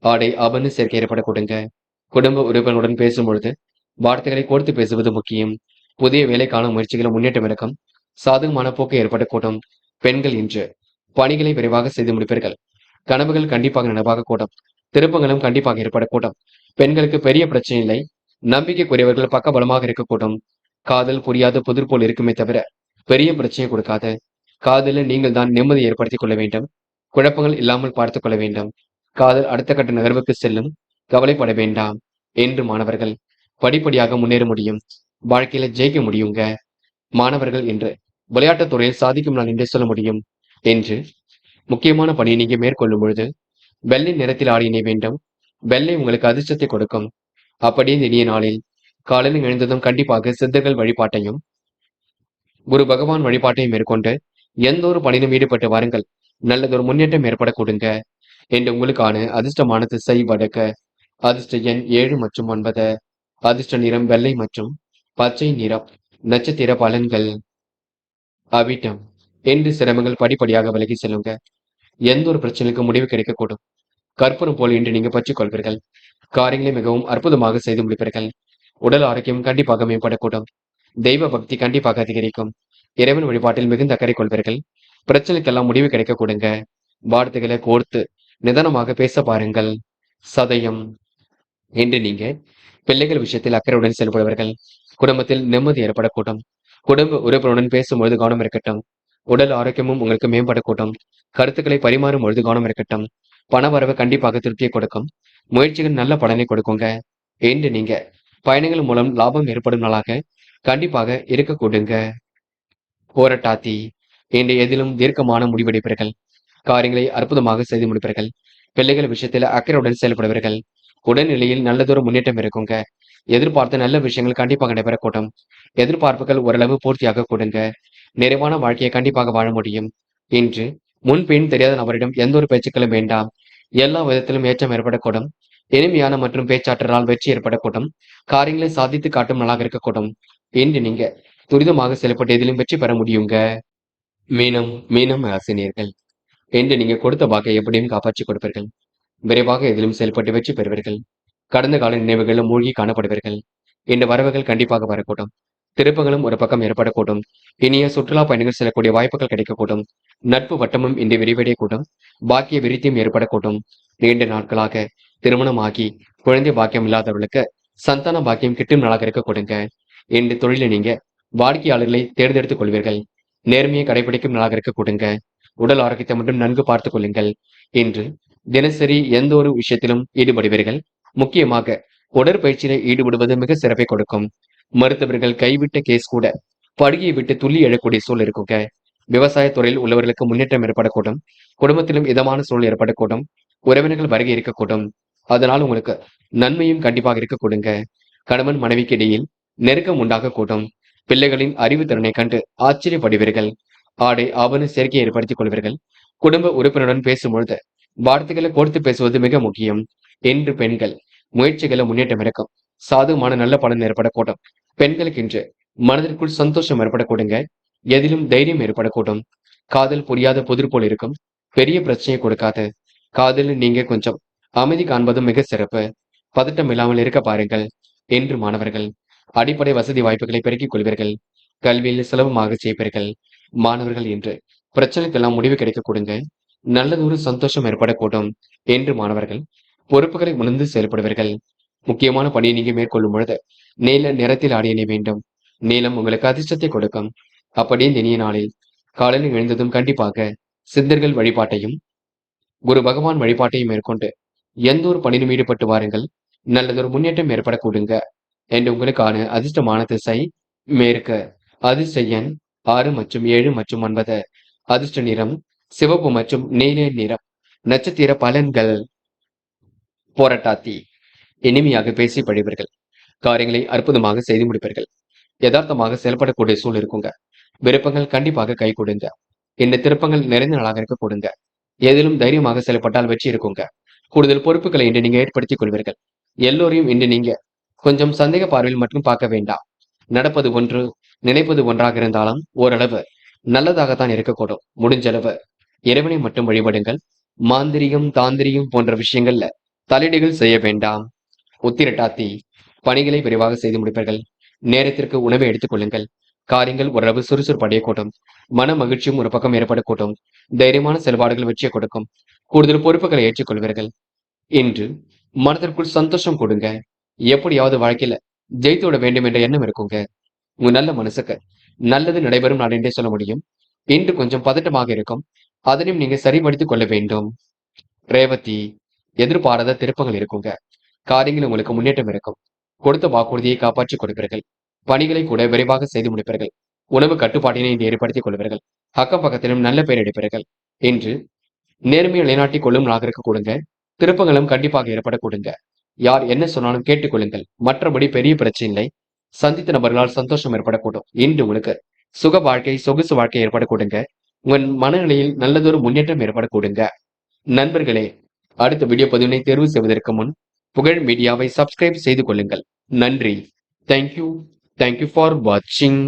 ஆடை ஆபரண சேர்க்கை ஏற்பட கொடுங்க. குடும்ப உறுப்பினருடன் பேசும் பொழுது வார்த்தைகளை கோர்த்து பேசுவது முக்கியம். புதிய வேலைக்கான முயற்சிகளும் முன்னேற்றம் இருக்கும். சாதகமான போக்கு ஏற்படக்கூடும். பெண்கள் இன்று பணிகளை விரைவாக செய்து முடிப்பீர்கள். கனவுகள் கண்டிப்பாக நனவாக கூடும். திருப்பங்களும் கண்டிப்பாக ஏற்படக்கூடும். பெண்களுக்கு பெரிய பிரச்சனை இல்லை. நம்பிக்கைக்குரியவர்கள் பக்கபலமாக இருக்கக்கூடும். காதல் புரியாத புதிர் போல் இருக்குமே தவிர பெரிய பிரச்சனை கொடுக்காது. காதலில் நீங்கள் தான் நிம்மதி ஏற்படுத்திக் கொள்ள வேண்டும். குழப்பங்கள் இல்லாமல் பார்த்துக் கொள்ள வேண்டும். காதல் அடுத்த கட்ட நகர்வுக்கு செல்லும். கவலைப்பட வேண்டாம். என்று மாணவர்கள் படிப்படியாக முன்னேற முடியும். வாழ்க்கையில ஜெயிக்க முடியுங்க. மாணவர்கள் என்று விளையாட்டுத் துறையில் சாதிக்கும் நாள் என்றே சொல்ல முடியும். என்று முக்கியமான பணியை நீங்க மேற்கொள்ளும் பொழுது வெள்ளை நிறத்தில் ஆடை அணிய வேண்டும். வெள்ளை உங்களுக்கு அதிர்ஷ்டத்தை கொடுக்கும். அப்படியே இந்த இனிய நாளில் காலையில் எழுந்ததும் கண்டிப்பாக சித்தர்கள் வழிபாட்டையும் குரு பகவான் வழிபாட்டையும் மேற்கொண்டு எந்த ஒரு பணியிலும் ஈடுபட்டு வாருங்கள். நல்லதொரு முன்னேற்றம் ஏற்பட கொடுங்க. என்று உங்களுக்கான அதிர்ஷ்டமான திசை வடக்கு. அதிர்ஷ்ட எண் 7 மற்றும் 9. அதிர்ஷ்ட நிறம் வெள்ளை மற்றும் பச்சை நிறம். நட்சத்திர பலன்கள். அவிட்டம், என்று சிரமங்கள் படிப்படியாக விலகி செல்லுங்க. எந்த ஒரு பிரச்சனைக்கும் முடிவு கிடைக்கக்கூடும். கற்பூரம் போல் இன்று நீங்க பற்றிக் கொள்வீர்கள். காரியங்களை மிகவும் அற்புதமாக செய்து முடிப்பீர்கள். உடல் ஆரோக்கியம் கண்டிப்பாக மேம்படக்கூடும். தெய்வ பக்தி கண்டிப்பாக அதிகரிக்கும். இறைவன் வழிபாட்டில் மிகுந்த அக்கறை கொள்வீர்கள். பிரச்சனைக்கெல்லாம் முடிவு கிடைக்க கொடுங்க. வார்த்தைகளை கோர்த்து நிதானமாக பேச பாருங்கள். சதயம், என்று நீங்க பிள்ளைகள் விஷயத்தில் அக்கறையுடன் செயல்படுவீர்கள். குடும்பத்தில் நிம்மதி ஏற்படக்கூடும். குடும்ப உறுப்பினருடன் பேசும்பொழுது கவனம் இருக்கட்டும். உடல் ஆரோக்கியமும் உங்களுக்கு மேம்படக்கூடும். கருத்துக்களை பரிமாறும் பொழுது கவனம் இருக்கட்டும். பண வரவு கண்டிப்பாக திருப்தியை கொடுக்கும். முயற்சிகள் நல்ல பலனை கொடுக்குங்க. என்று நீங்க பயணங்கள் மூலம் லாபம் ஏற்படும் நாளாக கண்டிப்பாக இருக்க கொடுங்க. போராட்டாத்தி, என்று எதிலும் தீர்க்கமான முடிவெடுப்பீர்கள். காரியங்களை அற்புதமாக செய்து முடிப்பீர்கள். பிள்ளைகள் விஷயத்தில் அக்கறையுடன் செயல்படுவீர்கள். உடல்நிலையில் நல்லதொரு முன்னேற்றம் இருக்குங்க. எதிர்பார்த்த நல்ல விஷயங்கள் கண்டிப்பாக நடைபெறக்கூடும். எதிர்பார்ப்புகள் ஓரளவு பூர்த்தியாக கொடுங்க. நிறைவான வாழ்க்கையை கண்டிப்பாக வாழ முடியும். இன்று முன்பின் தெரியாத நபரிடம் எந்த ஒரு பேச்சுக்களும் வேண்டாம். எல்லா விதத்திலும் ஏற்றம் ஏற்படக்கூடும். இனிமையான மற்றும் பேச்சாற்றலால் வெற்றி ஏற்படக்கூடும். காரியங்களை சாதித்து காட்டும் நாளாக இருக்கக்கூடும். இன்று நீங்க துரிதமாக செயல்பட்டு எதிலும் வெற்றி பெற முடியுங்க. மீனம் ராசினியர்கள், என்று நீங்க கொடுத்த வாக்கை எப்படியும் காப்பாற்றிக் கொடுப்பீர்கள். விரைவாக எதிலும் செயல்பட்டு வெற்றி பெறுவீர்கள். கடந்த கால நினைவுகளில் மூழ்கி காணப்படுவீர்கள். இந்த வரவுகள் கண்டிப்பாக வரக்கூடும். திருப்பங்களும் ஒரு பக்கம் ஏற்படக்கூடும். இனிய சுற்றுலா பயணிகள் செல்லக்கூடிய வாய்ப்புகள் கிடைக்கக்கூடும். நட்பு வட்டமும் இன்று விரிவடையக்கூடும். பாக்கிய விருத்தியும் ஏற்படக்கூடும். நீண்ட நாட்களாக திருமணமாகி குழந்தை பாக்கியம் இல்லாதவர்களுக்கு சந்தான பாக்கியம் கிட்டும் நாளாக இருக்க கொடுங்க. இந்த தொழிலை நீங்க வாடிக்கையாளர்களை தேர்ந்தெடுத்துக் கொள்வீர்கள். நேர்மையை கடைபிடிக்கும் நாளாக இருக்க கொடுங்க. உடல் ஆரோக்கியத்தை மட்டும் நன்கு பார்த்துக் கொள்ளுங்கள். இன்று தினசரி எந்த ஒரு விஷயத்திலும் ஈடுபடுவீர்கள். முக்கியமாக உடற்பயிற்சியில ஈடுபடுவது மிக சிறப்பை கொடுக்கும். மருத்துவர்கள் கைவிட்ட கேஸ் கூட படுகையை விட்டு துள்ளி எழக்கூடிய சூழல் இருக்குங்க. விவசாயத்துறையில் உள்ளவர்களுக்கு முன்னேற்றம் ஏற்படக்கூடும். குடும்பத்திலும் இதமான சூழல் ஏற்படக்கூடும். உறவினர்கள் வருகை இருக்கக்கூடும். அதனால் உங்களுக்கு நன்மையும் கண்டிப்பாக இருக்க கொடுங்க. கணவன் மனைவிக்கு இடையில் நெருக்கம் உண்டாக கூடும். பிள்ளைகளின் அறிவு திறனை கண்டு ஆச்சரியப்படுவீர்கள். ஆடை ஆபரண சேர்க்கையை ஏற்படுத்திக் கொள்வீர்கள். குடும்ப உறுப்பினருடன் பேசும்பொழுது வார்த்தைகளை கோர்த்து பேசுவது மிக முக்கியம். என்று பெண்கள் முயற்சிகளை முன்னேற்றம் இருக்கும். சாதகமான நல்ல பலன் ஏற்படக்கூடும். பெண்களுக்கு இன்று மனதிற்குள் சந்தோஷம் ஏற்படக்கூடுங்க. எதிலும் தைரியம் ஏற்படக்கூடும். காதல் புரியாத புதிர் போல் இருக்கும். பெரிய பிரச்சனையை கொடுக்காது. காதலில் நீங்க கொஞ்சம் அமைதி காண்பதும் மிக சிறப்பு. பதட்டம் இல்லாமல் இருக்க பாருங்கள். என்று மாணவர்கள் அடிப்படை வசதி வாய்ப்புகளை பெருக்கிக் கொள்வீர்கள். கல்வியில் சுலபமாக செய்வீர்கள். மாணவர்கள் என்று பிரச்சனைக்கெல்லாம் முடிவு கிடைக்க கொடுங்க. நல்லதொரு சந்தோஷம் ஏற்படக்கூடும். என்று மாணவர்கள் பொறுப்புகளை உணர்ந்து செயல்படுவீர்கள். முக்கியமான பணியை நீங்க மேற்கொள்ளும் பொழுது நீல நிறத்தில் ஆடை அணிய வேண்டும். நீலம் உங்களுக்கு அதிர்ஷ்டத்தை கொடுக்கும். அப்படியே இந்த இனிய நாளில் காலையில் எழுந்ததும் கண்டிப்பாக சித்தர்கள் வழிபாட்டையும் குரு பகவான் வழிபாட்டையும் மேற்கொண்டு எந்த ஒரு பணியிலும் ஈடுபட்டு வாருங்கள். நல்லதொரு முன்னேற்றம் ஏற்படக்கூடுங்க. என்று உங்களுக்கான அதிர்ஷ்டமான திசை மேற்கு. அதிர்ஷ்ட எண் 6 மற்றும் 7 மற்றும் 9. அதிர்ஷ்ட நிறம் சிவப்பு மற்றும் நீல நிறம். நட்சத்திர பலன்கள். போராட்டாத்தி இனிமையாக பேசி பழிவீர்கள். காரியங்களை அற்புதமாக செய்து முடிப்பீர்கள். யதார்த்தமாக செயல்படக்கூடிய சூழல் இருக்குங்க. விருப்பங்கள் கண்டிப்பாக கை கொடுங்க. இந்த திருப்பங்கள் நிறைந்த நாளாக இருக்க கொடுங்க. எதிலும் தைரியமாக செயல்பட்டால் வெற்றி இருக்குங்க. கூடுதல் பொறுப்புகளை இன்று நீங்க ஏற்படுத்திக் கொள்வீர்கள். எல்லோரையும் இன்று நீங்க கொஞ்சம் சந்தேக பார்வையில் மட்டும் பார்க்க வேண்டாம். நடப்பது ஒன்று, நினைப்பது ஒன்றாக இருந்தாலும் ஓரளவு நல்லதாகத்தான் இருக்கக்கூடும். முடிஞ்சளவு இறைவனை மட்டும் வழிபடுங்கள். மாந்திரிகம் தாந்திரிகம் போன்ற விஷயங்கள்ல தலையீடுகள் செய்ய வேண்டாம். உத்திரட்டாத்தி பணிகளை விரைவாக செய்து முடிப்பீர்கள். நேரத்திற்கு உணவை எடுத்துக் கொள்ளுங்கள். காரியங்கள் ஓரளவு சுறுசுறுப்பு அடையக்கூடும். மன மகிழ்ச்சியும் ஒரு பக்கம் ஏற்படக்கூடும். தைரியமான செயல்பாடுகள் வெற்றியை கொடுக்கும். கூடுதல் பொறுப்புகளை ஏற்றுக்கொள்வீர்கள். இன்று மனதிற்குள் சந்தோஷம் கொடுங்க. எப்படியாவது வாழ்க்கையில ஜெயித்து விட வேண்டும் என்ற எண்ணம் இருக்குங்க. உங்க நல்ல மனசுக்கு நல்லது நடைபெறும் நாள் என்றே சொல்ல முடியும். இன்று கொஞ்சம் பதட்டமாக இருக்கும். அதனையும் நீங்க சரிபடுத்திக் கொள்ள வேண்டும். ரேவதி எதிர்பாராத திருப்பங்கள் இருக்குங்க. காரியங்கள் உங்களுக்கு முன்னேற்றம் இருக்கும். கொடுத்த வாக்குறுதியை காப்பாற்றிக் கொடுப்பீர்கள். பணிகளை கூட விரைவாக செய்து முடிப்பீர்கள். உணவு கட்டுப்பாட்டினை இன்று ஏற்படுத்திக் கொள்வீர்கள். அக்கம் பக்கத்திலும் நல்ல பெயர் எடுப்பீர்கள். இன்று நேர்மையை நிலைநாட்டிக் கொள்ளும் நாளாக இருக்க கொடுங்க. திருப்பங்களும் கண்டிப்பாக ஏற்பட கொடுங்க. யார் என்ன சொன்னாலும் கேட்டுக்கொள்ளுங்கள். மற்றபடி பெரிய பிரச்சனை இல்லை. சந்தித்த நபர்களால் சந்தோஷம் ஏற்படக்கூடும். இன்று உங்களுக்கு சுக வாழ்க்கை சொகுசு வாழ்க்கை ஏற்பட கொடுங்க. உங்கள் மனநிலையில் நல்லதொரு முன்னேற்றம் ஏற்பட கொடுங்க. நண்பர்களே, அடுத்த வீடியோ பதிவினை தேர்வு செய்வதற்கு முன் புகழ் மீடியாவை சப்ஸ்கிரைப் செய்து கொள்ளுங்கள். நன்றி. தேங்க்யூ ஃபார் வாட்சிங்.